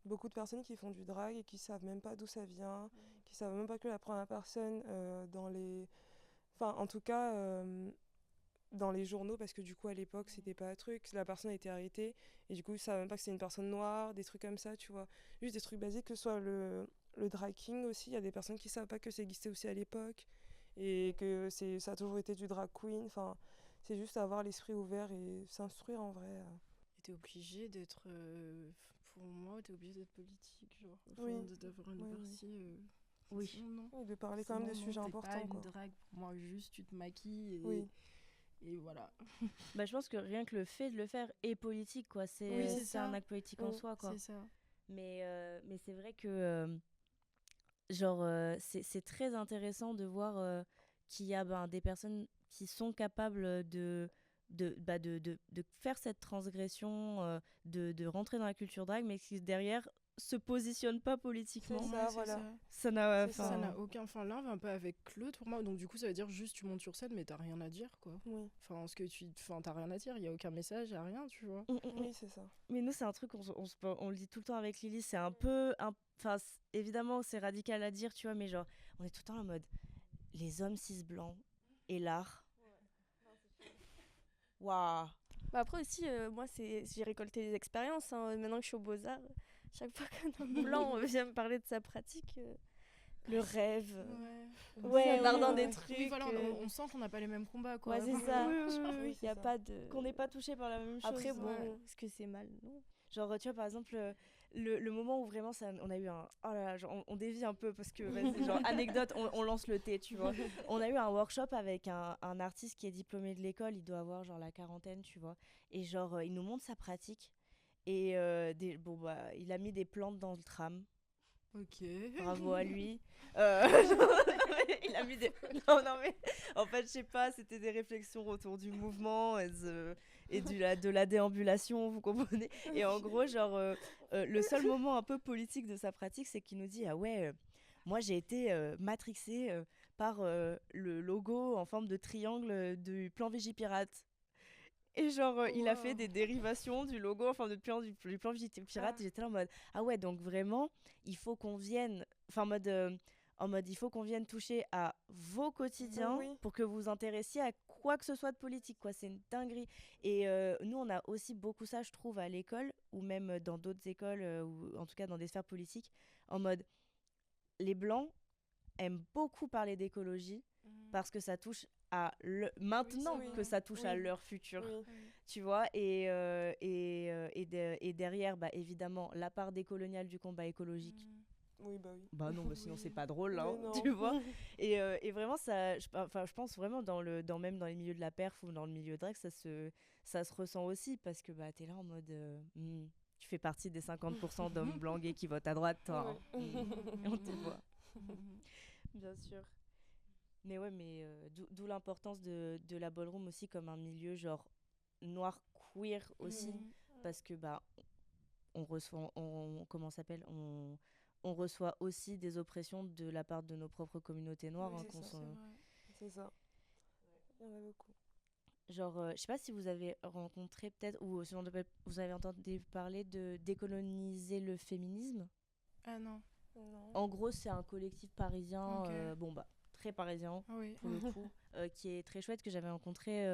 beaucoup de personnes qui font du drag et qui savent même pas d'où ça vient, qui savent même pas que la première personne dans les... Enfin, en tout cas, dans les journaux, parce que du coup, à l'époque, c'était pas un truc, la personne a été arrêtée, et du coup, ils savent même pas que c'est une personne noire, des trucs comme ça, tu vois. Juste des trucs basiques, que ce soit le drag king aussi, il y a des personnes qui savent pas que ça existait aussi à l'époque, et que ça a toujours été du drag queen, enfin... C'est juste avoir l'esprit ouvert et s'instruire en vrai. Et t'es obligé d'être. Pour moi, t'es obligé d'être politique, genre. Oui. D'avoir une Oui, partie. Oui. Sinon, non. Oui, de parler quand même de Sinon, non, sujets t'es importants, pas quoi. une drague, pour moi, juste tu te maquilles Oui. et voilà. Bah, je pense que rien que le fait de le faire est politique, quoi. Oui, c'est C'est un ça. acte politique en soi, quoi. C'est ça. Mais c'est vrai que, c'est très intéressant de voir qu'il y a des personnes qui sont capables de faire cette transgression, de rentrer dans la culture drag, mais qui derrière se positionnent pas politiquement. C'est Ouais, ça, c'est voilà. ça. Ça n'a, C'est ça. Ça enfin, n'a aucun. Enfin, l'un va pas avec l'autre pour moi. Donc, du coup, ça veut dire juste tu montes sur scène, mais t'as rien à dire, quoi. Oui, Enfin, t'as rien à dire. Il y a aucun message, y a rien, tu vois. oui, c'est ça. Mais nous, c'est un truc, on le dit tout le temps avec Lily, c'est enfin, évidemment, c'est radical à dire, tu vois, mais genre, on est tout le temps en mode, les hommes cis blancs et l'art. Waouh! Bah après aussi, moi, j'ai récolté des expériences. Hein. Maintenant que je suis au Beaux-Arts, chaque fois qu'un homme blanc vient me parler de sa pratique, le rêve, Ouais, bardant ouais. des trucs. Oui, voilà, on sent qu'on n'a pas les mêmes combats, quoi. Ouais, c'est ça. Oui, Oui, Il n'y a c'est ça. pas de... Qu'on n'est pas touché par la même chose. Après, bon, Ouais. est-ce que c'est mal? Non. Genre, tu vois, par exemple, le moment où vraiment on a eu un. Oh là là, genre, on dévie un peu parce que, vas-y, genre, anecdote, on lance le thé, tu vois. On a eu un workshop avec un artiste qui est diplômé de l'école, il doit avoir genre la quarantaine, tu vois. Et genre, il nous montre sa pratique. Et il a mis des plantes dans le tram. Ok. Bravo à lui. Il a mis des. Non, mais en fait, je sais pas, c'était des réflexions autour du mouvement et de la déambulation, vous comprenez. Et en gros, genre, le seul moment un peu politique de sa pratique, c'est qu'il nous dit: ah ouais, moi j'ai été matrixé par le logo en forme de triangle du plan Vigipirate. Et genre, il a fait des dérivations du logo, enfin du plan Vigipirate. Et j'étais là en mode, ah ouais, donc vraiment, il faut qu'on vienne, enfin en mode, il faut qu'on vienne toucher à vos quotidiens Oui. pour que vous vous intéressiez à quoi que ce soit de politique, quoi. C'est une dinguerie. Et nous, on a aussi beaucoup ça, je trouve, à l'école, ou même dans d'autres écoles, ou en tout cas dans des sphères politiques, en mode, les Blancs aiment beaucoup parler d'écologie parce que ça touche maintenant Oui, que ça touche à oui. leur futur, Oui. tu vois. Et derrière, évidemment, la part décoloniale du combat écologique. Oui, bah oui. Bah non, sinon Oui. c'est pas drôle, là, Mais hein, non. tu vois. Et vraiment, je pense vraiment même dans les milieux de la perf ou dans le milieu drag, ça se ressent aussi parce que t'es là en mode, tu fais partie des 50% d'hommes blancs gays qui votent à droite, toi. Ouais. On te voit. Bien sûr. Mais ouais, d'où l'importance de la ballroom aussi comme un milieu genre noir queer aussi, parce que on reçoit, comment ça s'appelle, on reçoit aussi des oppressions de la part de nos propres communautés noires. Oui, Hein, c'est ça. C'est ça. Il y en a beaucoup. Genre, je sais pas si vous avez rencontré peut-être, ou si vous avez entendu parler de décoloniser le féminisme. Ah non. Non. En gros, c'est un collectif parisien, Ok. très parisien, Oui. pour le coup, qui est très chouette, que j'avais rencontré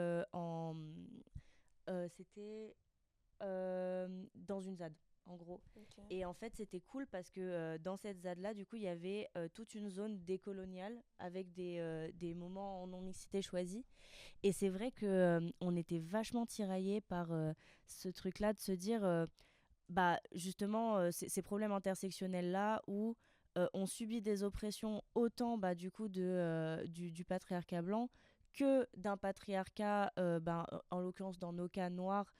c'était dans une ZAD, en gros. Ok. Et en fait, c'était cool parce que dans cette ZAD-là, du coup, il y avait toute une zone décoloniale avec des moments en non-mixité choisis. Et c'est vrai qu'on était vachement tiraillés par ce truc-là de se dire, justement, ces problèmes intersectionnels-là où ont subi des oppressions autant du coup du patriarcat blanc que d'un patriarcat, en l'occurrence dans nos cas noirs,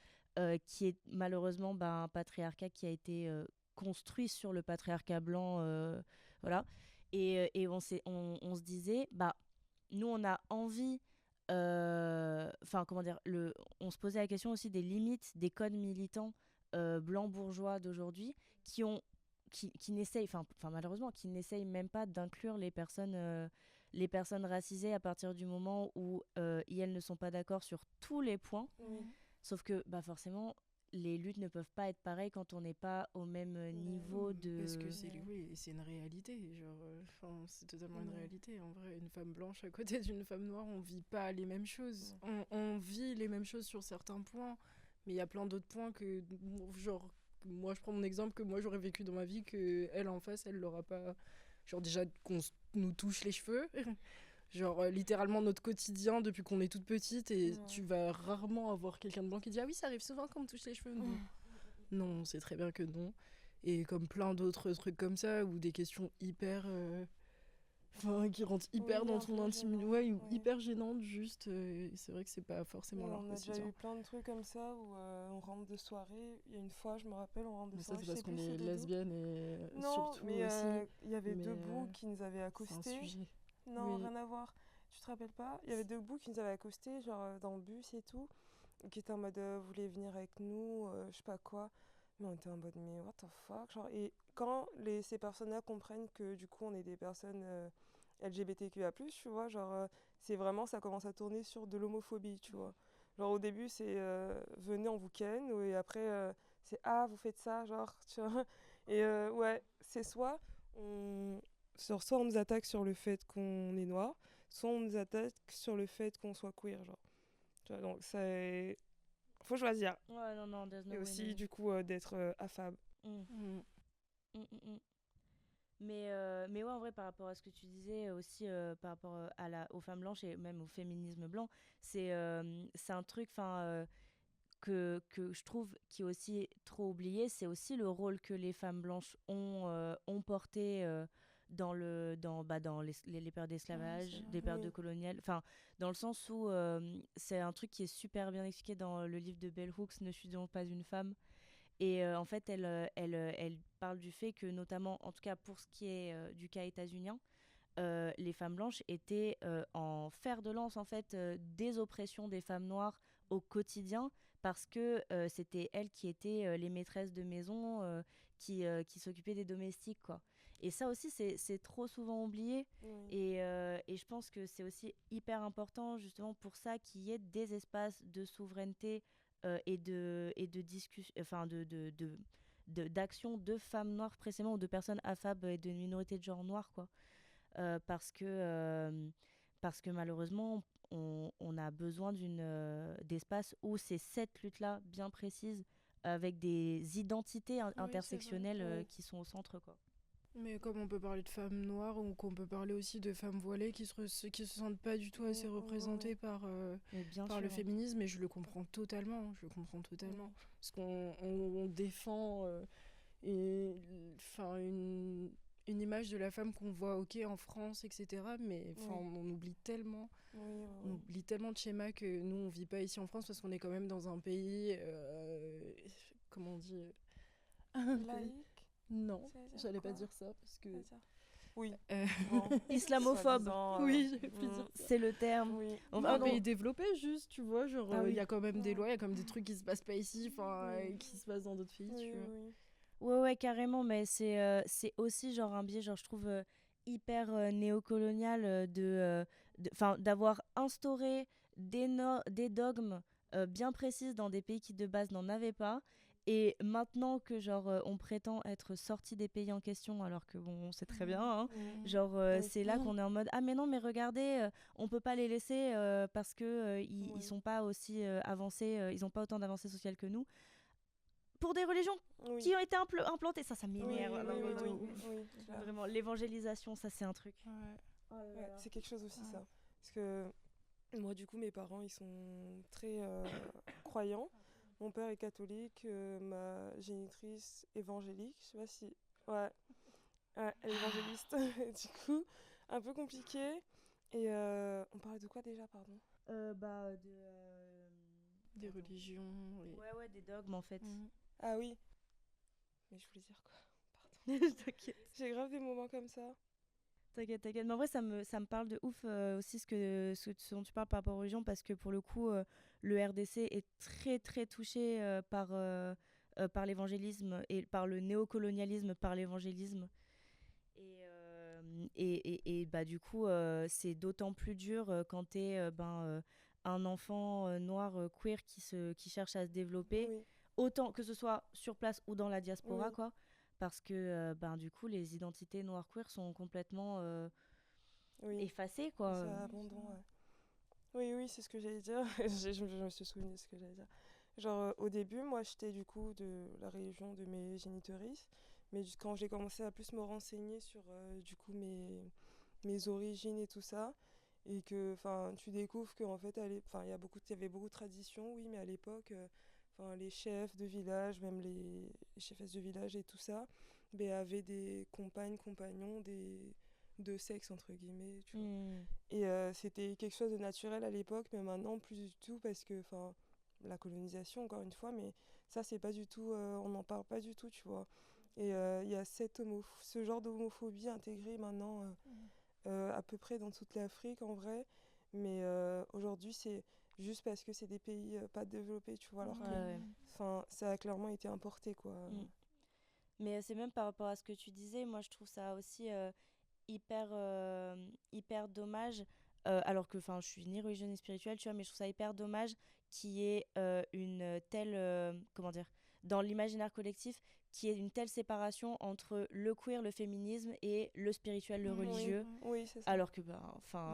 qui est malheureusement un patriarcat qui a été construit sur le patriarcat blanc. Voilà. Et on se disait, nous, on a envie. Enfin, comment dire, on se posait la question aussi des limites des codes militants blancs bourgeois d'aujourd'hui qui n'essayent, enfin malheureusement, qui n'essayent même pas d'inclure les personnes racisées à partir du moment où elles ne sont pas d'accord sur tous les points. Sauf que forcément, les luttes ne peuvent pas être pareilles quand on n'est pas au même niveau de... Parce que c'est une réalité, genre, c'est totalement une réalité. En vrai, une femme blanche à côté d'une femme noire, on vit pas les mêmes choses. On vit les mêmes choses sur certains points, mais il y a plein d'autres points que, genre, moi je prends mon exemple que moi j'aurais vécu dans ma vie, que elle en face, elle l'aura pas. Genre déjà qu'on nous touche les cheveux. Genre littéralement notre quotidien depuis qu'on est toute petite, et tu vas rarement avoir quelqu'un de blanc qui dit ah oui, ça arrive souvent qu'on me touche les cheveux. Non, on sait très bien que non. Et comme plein d'autres trucs comme ça, ou des questions hyper qui rentrent hyper dans ton intimité, ou hyper gênantes juste. C'est vrai que c'est pas forcément leur quotidien. On a déjà eu plein de trucs comme ça où on rentre de soirée. Il y a une fois, je me rappelle, on rentre de soirée. Ça, c'est parce qu'on est lesbienne et non, surtout mais aussi. Il y avait deux boucs qui nous avaient accostés. C'est un sujet. Non, rien à voir. Tu te rappelles pas? Il y avait deux boucs qui nous avaient accostés, genre dans le bus et tout, qui étaient en mode vous voulez venir avec nous, je sais pas quoi. Mais on était en mode mais what the fuck, genre. Et quand ces personnes-là comprennent que du coup on est des personnes LGBTQIA+, tu vois, genre c'est vraiment, ça commence à tourner sur de l'homophobie, tu vois. Genre au début c'est venez on vous ken, et après c'est ah vous faites ça, genre, tu vois. Et ouais, c'est soit on nous attaque sur le fait qu'on est noir, soit on nous attaque sur le fait qu'on soit queer, genre. Tu vois, donc faut choisir. Ouais, non, there's no et way, aussi no. du coup d'être affable. Mais ouais, en vrai, par rapport à ce que tu disais aussi, par rapport aux femmes blanches et même au féminisme blanc, c'est un truc que je trouve qui est aussi trop oublié. C'est aussi le rôle que les femmes blanches ont porté dans les périodes d'esclavage, des périodes de coloniales. Enfin, dans le sens où c'est un truc qui est super bien expliqué dans le livre de Bell Hooks, Ne suis donc pas une femme. Et en fait, elle parle du fait que, notamment, en tout cas pour ce qui est du cas états-unien, les femmes blanches étaient en fer de lance en fait des oppressions des femmes noires au quotidien, parce que c'était elles qui étaient les maîtresses de maison, qui s'occupaient des domestiques, quoi. Et ça aussi, c'est trop souvent oublié. Et je pense que c'est aussi hyper important, justement pour ça, qu'il y ait des espaces de souveraineté et de discussion, enfin d'action de femmes noires précisément, ou de personnes affables et de minorités de genre noir, quoi. Parce que malheureusement, on a besoin d'espace où c'est cette lutte-là bien précise, avec des identités intersectionnelles qui sont au centre, quoi. Mais comme on peut parler de femmes noires, ou qu'on peut parler aussi de femmes voilées qui se sentent pas du tout assez représentées par le féminisme, et je le comprends totalement. Parce qu'on défend une image de la femme qu'on voit en France, etc. Mais on oublie tellement. On oublie tellement de schémas que nous on vit pas ici en France, parce qu'on est quand même dans un pays comment on dit, laïque. Non, j'allais pas dire ça parce que oui, islamophobe. Oui, j'ai pu dire ça. C'est le terme. Oui. Un pays développé, juste, tu vois, genre il y a quand même des lois, il y a quand même des trucs qui se passent pas ici, qui se passent dans d'autres pays, tu vois. Ouais, carrément, mais c'est aussi genre un biais, genre je trouve hyper néocolonial d'avoir instauré des dogmes bien précises dans des pays qui de base n'en avaient pas. Et maintenant que genre on prétend être sorti des pays en question, alors que bon, on sait très bien, hein, genre c'est là qu'on est en mode ah mais non, mais regardez, on peut pas les laisser parce que ils sont pas aussi avancés, ils ont pas autant d'avancées sociales que nous, pour des religions qui ont été implantées. Ça m'énerve. Vraiment, l'évangélisation, ça c'est un truc. C'est quelque chose aussi, ça. Parce que moi, du coup, mes parents, ils sont très croyants. Mon père est catholique, ma génitrice évangélique, je sais pas si... Ouais. Ouais, elle est évangéliste. Du coup, un peu compliqué. Et on parlait de quoi déjà, pardon? Des religions. Ouais, des dogmes en fait. Ah oui. Mais je voulais dire quoi? T'inquiète. J'ai grave des moments comme ça. T'inquiète. Mais en vrai, ça me parle de ouf aussi ce dont tu parles par rapport aux religions, parce que pour le coup, le RDC est très très touché par l'évangélisme et par le néocolonialisme, par l'évangélisme. Et bah, du coup, c'est d'autant plus dur quand t'es un enfant noir queer qui cherche à se développer, Oui, autant que ce soit sur place ou dans la diaspora, oui. quoi. Parce que du coup, les identités noires queer sont complètement Oui. effacées, quoi. C'est abondant, ouais. Oui, oui, c'est ce que j'allais dire. Je me suis souvenu de ce que j'allais dire. Genre, au début, moi, j'étais du coup de la religion de mes génitorices. Mais quand j'ai commencé à plus me renseigner sur du coup mes origines et tout ça, et que tu découvres qu'en fait, il y avait beaucoup de traditions, oui, mais à l'époque, les chefs de village, même les chefesses de village et tout ça, ben, avaient des compagnons, de sexe, entre guillemets, tu vois. Mm. Et c'était quelque chose de naturel à l'époque, mais maintenant plus du tout parce que, la colonisation encore une fois, mais ça c'est pas du tout, on n'en parle pas du tout, tu vois. Et il y a ce genre d'homophobie intégrée maintenant à peu près dans toute l'Afrique en vrai, mais aujourd'hui c'est juste parce que c'est des pays pas développés, tu vois, alors que, Ouais. ça a clairement été importé, quoi. Mm. Mais c'est même par rapport à ce que tu disais, moi je trouve ça aussi hyper dommage, alors que je suis ni religieuse ni spirituelle, tu vois, mais je trouve ça hyper dommage qu'il y ait une telle, comment dire, dans l'imaginaire collectif, qu'il y ait une telle séparation entre le queer, le féminisme et le spirituel, le Oui, religieux, oui, c'est ça. alors que,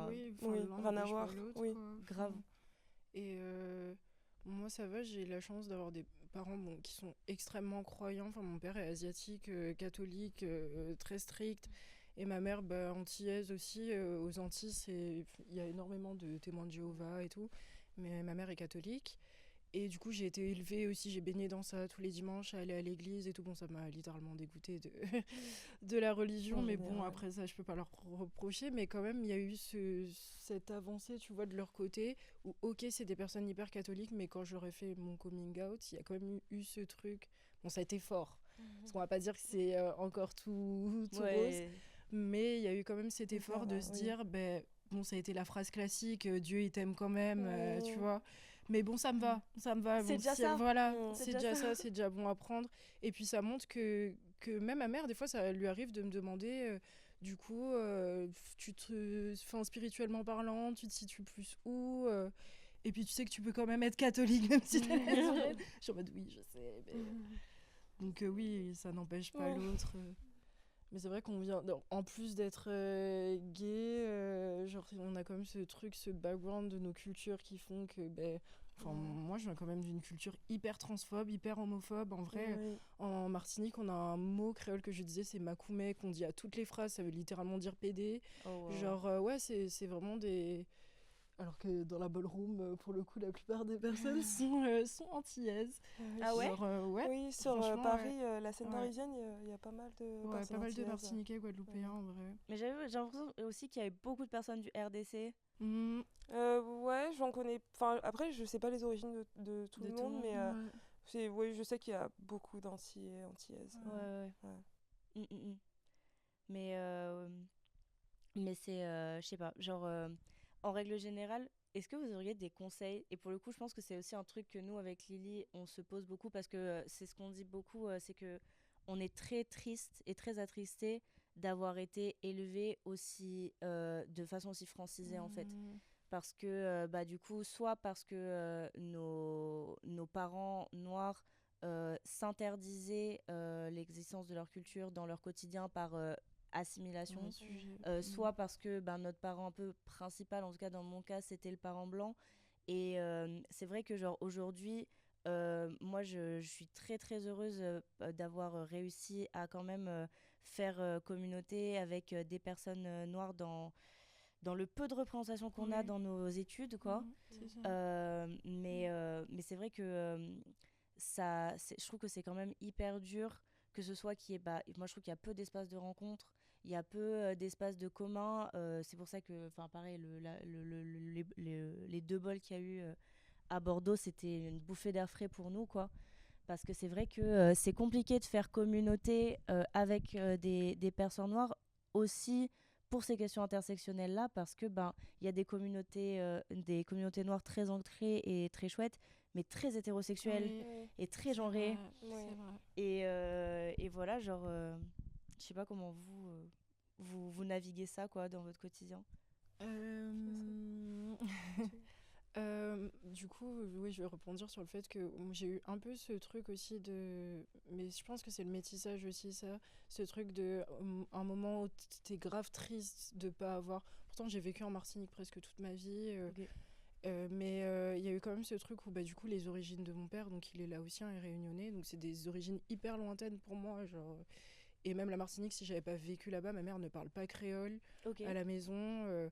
Oui, Oui, l'un rien à n'empêche pas voir, l'autre, oui. quoi. grave. Et moi, ça va, j'ai la chance d'avoir des parents qui sont extrêmement croyants. Enfin, mon père est asiatique, catholique, très strict. Et ma mère, antillaise aussi. Aux Antilles, il y a énormément de témoins de Jéhovah et tout. Mais ma mère est catholique. Et du coup, j'ai été élevée aussi, j'ai baigné dans ça tous les dimanches, à aller à l'église et tout. Bon, ça m'a littéralement dégoûtée de la religion, En mais bon, général. après ça, je peux pas leur reprocher. Mais quand même, il y a eu cette avancée, tu vois, de leur côté, où, ok, c'est des personnes hyper catholiques, mais quand j'aurais fait mon coming out, il y a quand même eu ce truc. Bon, ça a été fort. Parce qu'on va pas dire que c'est encore tout rose, Ouais. mais il y a eu quand même cet Oui, effort ça de va, se oui. dire, bon, ça a été la phrase classique, Dieu il t'aime quand même, tu Oui. vois. Mais bon, ça me va. C'est Bon, déjà si ça. voilà, Mm. c'est déjà ça, c'est déjà bon à prendre. Et puis ça montre que même ma mère, des fois, ça lui arrive de me demander, du coup, spirituellement parlant, tu te situes plus où et puis tu sais que tu peux quand même être catholique, même si t'es lesbienne. Je suis en mode, oui, je sais, mais... Donc oui, ça n'empêche pas Ouais. l'autre. Mais c'est vrai qu'on vient, non, en plus d'être gay, genre on a quand même ce truc, ce background de nos cultures qui font que, moi je viens quand même d'une culture hyper transphobe, hyper homophobe. En vrai, Oui. en Martinique, on a un mot créole que je disais, c'est makoumé, qu'on dit à toutes les phrases, ça veut littéralement dire PD. Oh, wow. Genre, ouais, c'est vraiment des... Alors que dans la ballroom, pour le coup, la plupart des personnes sont antillaises. Ah ouais? Genre, ouais. Oui, sur franchement, Paris, la scène Ouais. parisienne, il y a pas mal de Ouais, personnes pas mal de antillaises. Martiniquais, Guadeloupéens, en vrai. Mais j'ai l'impression aussi qu'il y avait beaucoup de personnes du RDC. Mmh. Ouais, j'en connais. Après, je sais pas les origines de tout De le monde, mais ouais. oui, je sais qu'il y a beaucoup d'Antillais, Antillaises. Ouais. Ouais. Mm. Mais, mais c'est, je sais pas, genre, en règle générale, est-ce que vous auriez des conseils? Et pour le coup, je pense que c'est aussi un truc que nous, avec Lily, on se pose beaucoup parce que c'est ce qu'on dit beaucoup, c'est que on est très triste et très attristé d'avoir été élevé aussi, de façon aussi francisée, en fait. Mmh. Parce que, du coup, soit parce que nos parents noirs s'interdisaient l'existence de leur culture dans leur quotidien par assimilation, Ouais, sujet. soit parce que notre parent un peu principal, en tout cas dans mon cas, c'était le parent blanc. Et c'est vrai que genre aujourd'hui, moi je suis très très heureuse d'avoir réussi à quand même faire communauté avec des personnes noires dans le peu de représentation qu'on a Ouais. dans nos études, quoi. C'est ça. Mais c'est vrai que je trouve que c'est quand même hyper dur que ce soit moi je trouve qu'il y a peu d'espaces de rencontre, il y a peu d'espaces de commun. C'est pour ça que, enfin pareil, les deux bols qu'il y a eu à Bordeaux, c'était une bouffée d'air frais pour nous, quoi. Parce que c'est vrai que c'est compliqué de faire communauté avec des personnes noires aussi pour ces questions intersectionnelles-là, parce que il y a des communautés noires très ancrées et très chouettes, mais très hétérosexuelles Oui, et très genrées. c'est vrai. Et voilà, genre, je sais pas comment vous naviguez ça, quoi, dans votre quotidien. Du coup, oui, je vais rebondir sur le fait que j'ai eu un peu ce truc aussi de... Mais je pense que c'est le métissage aussi, ça. Ce truc de... un moment où t'es grave triste de pas avoir... Pourtant, j'ai vécu en Martinique presque toute ma vie. Ok. Mais il y a eu quand même ce truc où, du coup, les origines de mon père, donc il est laotien et réunionnais. Donc c'est des origines hyper lointaines pour moi, genre... Et même la Martinique, si j'avais pas vécu là-bas, ma mère ne parle pas créole Ok. à la maison.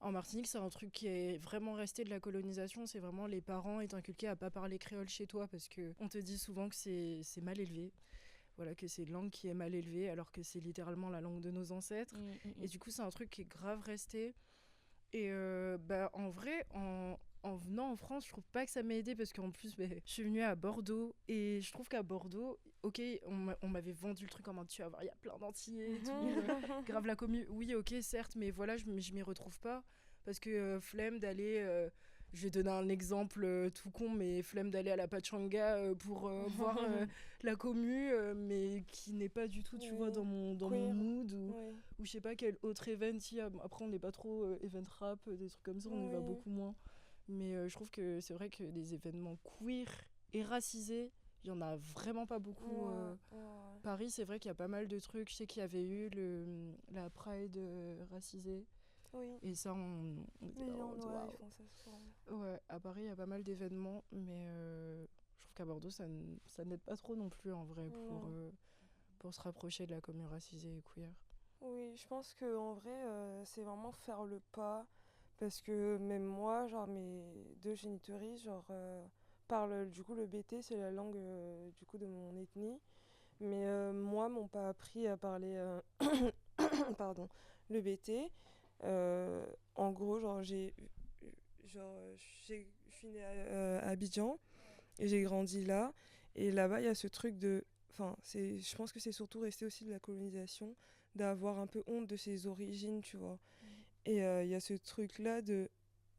En Martinique, c'est un truc qui est vraiment resté de la colonisation. C'est vraiment les parents est inculqués à pas parler créole chez toi parce que on te dit souvent que c'est mal élevé. Voilà, que c'est une langue qui est mal élevée alors que c'est littéralement la langue de nos ancêtres. Et du coup, c'est un truc qui est grave resté. Et en vrai, en venant en France, je trouve pas que ça m'a aidé parce qu'en plus, je suis venue à Bordeaux et je trouve qu'à Bordeaux, ok, on m'avait vendu le truc en mode tu vas voir, il y a plein d'antillais et tout, grave la commu. Oui, ok, certes, mais voilà, je m'y retrouve pas parce que flemme d'aller. Je vais donner un exemple tout con, mais flemme d'aller à la Pachanga pour voir la commu, mais qui n'est pas du tout, tu vois, dans mon mood ou je sais pas quel autre event il y a. Après, on n'est pas trop event rap, des trucs comme ça, on y va beaucoup moins. Mais je trouve que c'est vrai que des événements queer et racisés, il y en a vraiment pas beaucoup. Paris, c'est vrai qu'il y a pas mal de trucs. Je sais qu'il y avait eu la Pride racisée. Oui. Et ça, Les gens, wow. ils font ça souvent. Ouais, à Paris, il y a pas mal d'événements, mais je trouve qu'à Bordeaux, ça n'aide pas trop non plus, en vrai, pour se rapprocher de la commune racisée et queer. Oui, je pense qu'en vrai, c'est vraiment faire le pas. Parce que même moi, genre mes deux géniteuries, parlent du coup le BT, c'est la langue du coup de mon ethnie. Mais moi, m'ont pas appris à parler pardon, le BT. En gros, je suis née à Abidjan et j'ai grandi là. Et là-bas, il y a ce truc de... Enfin, je pense que c'est surtout resté aussi de la colonisation, d'avoir un peu honte de ses origines, tu vois. Et il y a ce truc-là de...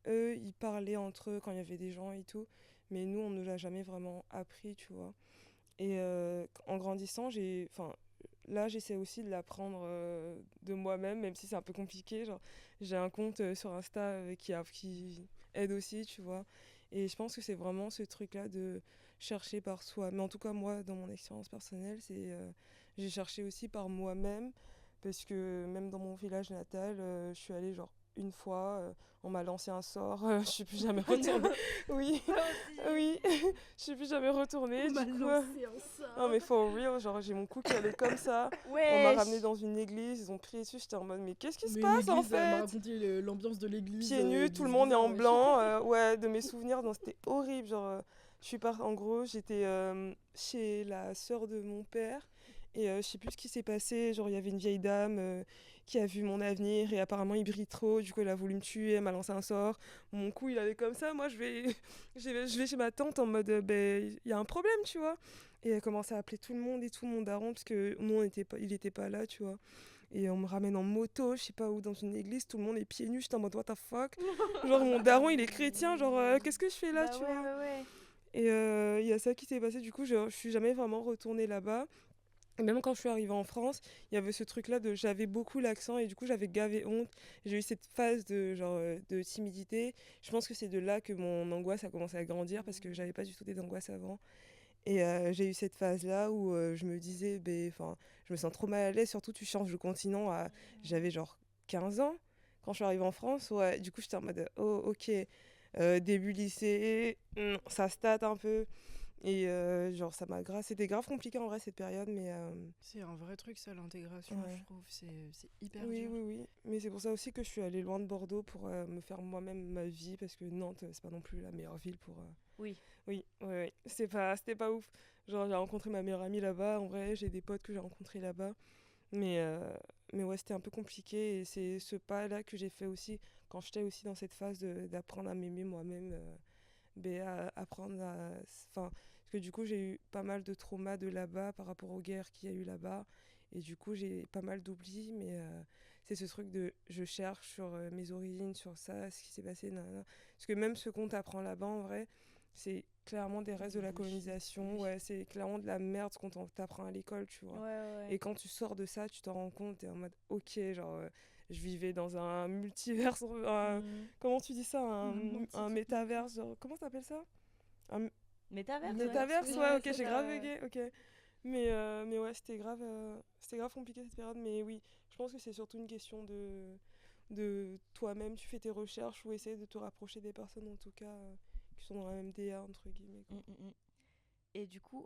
Eux, ils parlaient entre eux quand il y avait des gens et tout. Mais nous, on ne l'a jamais vraiment appris, tu vois. Et en grandissant, là, j'essaie aussi de l'apprendre de moi-même, même si c'est un peu compliqué. Genre, j'ai un compte sur Insta qui aide aussi, tu vois. Et je pense que c'est vraiment ce truc-là de chercher par soi. Mais en tout cas, moi, dans mon expérience personnelle, j'ai cherché aussi par moi-même. Parce que même dans mon village natal, je suis allée genre une fois, on m'a lancé un sort, je suis plus jamais retournée. Oui, oui, je suis plus jamais retournée. On m'a du coup, lancé un sort. non mais for real, genre j'ai mon cou qui allait comme ça. On m'a ramené dans une église, ils ont prié dessus, j'étais en mode mais qu'est-ce qui se passe en Elle m'a fait? raconté l'ambiance de l'église. Pieds nus, tout le monde est en blanc, ouais, de mes souvenirs, non c'était horrible, en gros, j'étais chez la sœur de mon père et je sais plus ce qui s'est passé, genre il y avait une vieille dame qui a vu mon avenir et apparemment il brille trop, du coup elle a voulu me tuer, elle m'a lancé un sort, mon cou il allait comme ça, moi je vais chez ma tante en mode il y a un problème, tu vois. Et elle commence à appeler tout le monde et tout, mon daron, parce que nous il était pas là, tu vois. Et on me ramène en moto, je sais pas où, dans une église, tout le monde est pieds nus, j'étais en mode what the fuck. Genre mon daron il est chrétien, qu'est-ce que je fais là, tu vois. Et il y a ça qui s'est passé, du coup je suis jamais vraiment retournée là-bas. Et même quand je suis arrivée en France, il y avait ce truc-là j'avais beaucoup l'accent et du coup j'avais gavé honte. J'ai eu cette phase de timidité. Je pense que c'est de là que mon angoisse a commencé à grandir parce que j'avais pas du tout des angoisses avant. Et j'ai eu cette phase-là où je me disais, je me sens trop mal à l'aise, surtout tu changes de continent j'avais genre 15 ans quand je suis arrivée en France. Ouais, du coup j'étais en mode, oh ok, début lycée, ça se tâte un peu. Et c'était grave compliqué en vrai cette période, mais... C'est un vrai truc ça, l'intégration, je trouve. C'est hyper oui, dur. Oui. Mais c'est pour ça aussi que je suis allée loin de Bordeaux pour me faire moi-même ma vie, parce que Nantes, c'est pas non plus la meilleure ville pour... Oui. Oui, ouais. C'était pas ouf. Genre, j'ai rencontré ma meilleure amie là-bas. En vrai, j'ai des potes que j'ai rencontrés là-bas. Mais ouais, c'était un peu compliqué. Et c'est ce pas-là que j'ai fait aussi quand j'étais aussi dans cette phase d'apprendre à m'aimer moi-même. Apprendre à. Enfin, parce que du coup, j'ai eu pas mal de traumas de là-bas par rapport aux guerres qu'il y a eu là-bas. Et du coup, j'ai pas mal d'oubli. Mais c'est ce truc de. Je cherche sur mes origines, sur ça, ce qui s'est passé. Nanana. Parce que même ce qu'on t'apprend là-bas, en vrai, c'est clairement des restes de la colonisation. Ouais, c'est clairement de la merde ce qu'on t'apprend à l'école, tu vois. Ouais. Et quand tu sors de ça, tu t'en rends compte, t'es en mode ok, genre je vivais dans un multiverse, comment tu dis ça, un métaverse, genre, comment t'appelles ça? Un Métaverse, métaverse, ouais. ouais, Ouais, ok, c'est j'ai ça, grave ouais. bugué, ok. Mais ouais, c'était grave compliqué cette période, mais oui, je pense que c'est surtout une question de toi-même, tu fais tes recherches ou essayer de te rapprocher des personnes en tout cas qui sont dans la même DA entre guillemets, quoi. Et du coup,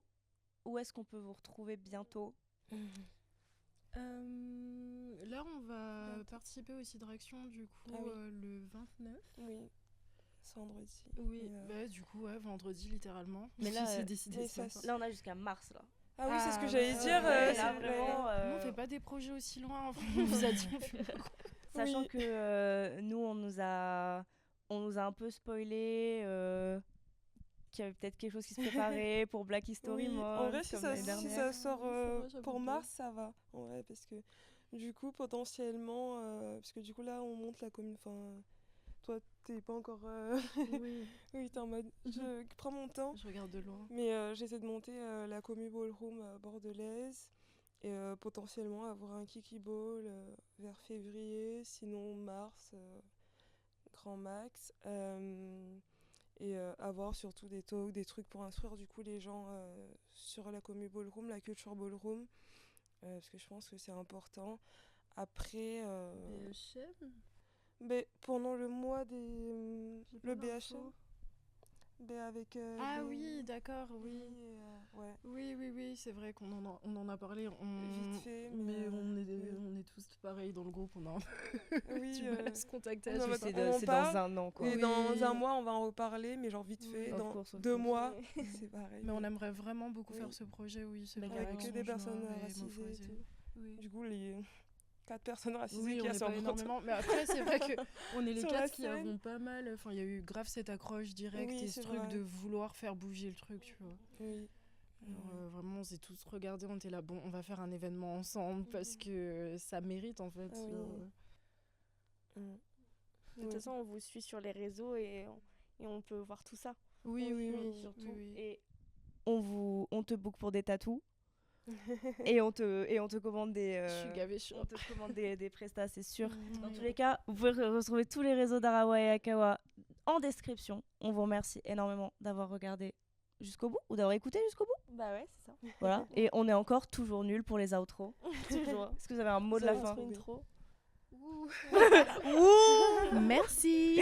où est-ce qu'on peut vous retrouver bientôt? Là, on va Bientôt. participer au Cidre Action du coup Ah oui. le 29. Oui, c'est vendredi. Oui, Et, bah, du coup, ouais, vendredi littéralement. Mais là, c'est décidé mais ce ça, matin. Là, on a jusqu'à mars, là. Ah oui, c'est ce que Ah, j'allais ouais, dire. ouais, là, c'est vraiment, Nous, on fait pas des projets aussi loin. On vous a dit, on fait beaucoup. Sachant Oui. que nous, on nous a un peu spoilé qu'il y avait peut-être quelque chose qui se préparait pour Black History Oui, Month, en vrai, si comme ça, l'année si dernière. ça sort Oui, c'est vrai, j'avoue pour que- mars, ça va. En vrai, parce que du coup, potentiellement, parce que du coup, là, on monte la commune. Enfin, toi, t'es pas encore. Oui, Oui, t'es en mode. Je prends mon temps. je regarde de loin. Mais j'essaie de monter la commu ballroom bordelaise et potentiellement avoir un kiki ball vers février, sinon mars, grand max. Et avoir surtout des talks, des trucs pour instruire du coup les gens sur la commu ballroom, la culture ballroom, parce que je pense que c'est important. Après, pendant le mois le BHM, avec Ah les- oui, d'accord, oui. ouais, Oui, c'est vrai qu'on on en a parlé. vite fait, Mais oui. on est tous pareils dans le groupe, on a un Oui, du mal à se contacter à on en chaque a- fois. on en C'est parle, dans un an, quoi. et Oui. dans un mois on va en reparler, mais genre vite fait, Oui. dans Of course, 2 mois, Oui. c'est pareil. Mais on aimerait vraiment beaucoup Oui. faire ce projet, oui, c'est Bah, vrai. carrément. Avec que son des personnes genre et racisées et Mofrosé. tout. Oui. Du coup, les 4 personnes racisées Oui, qu'il on y a n'est sur pas Bordeaux. énormément. Mais après, c'est vrai qu'on est les Sur la 4 qui scène. avons pas mal. Enfin, il y a eu grave cette accroche directe Oui, et c'est ce truc vrai. de vouloir faire bouger le truc, tu vois. Oui. Alors, vraiment, on s'est tous regardés, on était là, bon, on va faire un événement ensemble parce que ça mérite en fait. Ah oui. De toute façon, on vous suit sur les réseaux et on peut voir tout ça. Oui, surtout. oui. Et on te book pour des tatous. et on te commande des Je suis gavée, on te commande des prestats, c'est sûr. Dans Oui. tous les cas, vous pouvez retrouver tous les réseaux d'Arawa et Akawa en description. On vous remercie énormément d'avoir regardé jusqu'au bout ou d'avoir écouté jusqu'au bout. Bah ouais, c'est ça. Voilà. Et on est encore toujours nuls pour les outros. Toujours. Est-ce que vous avez un mot de la fin? Intro. Merci.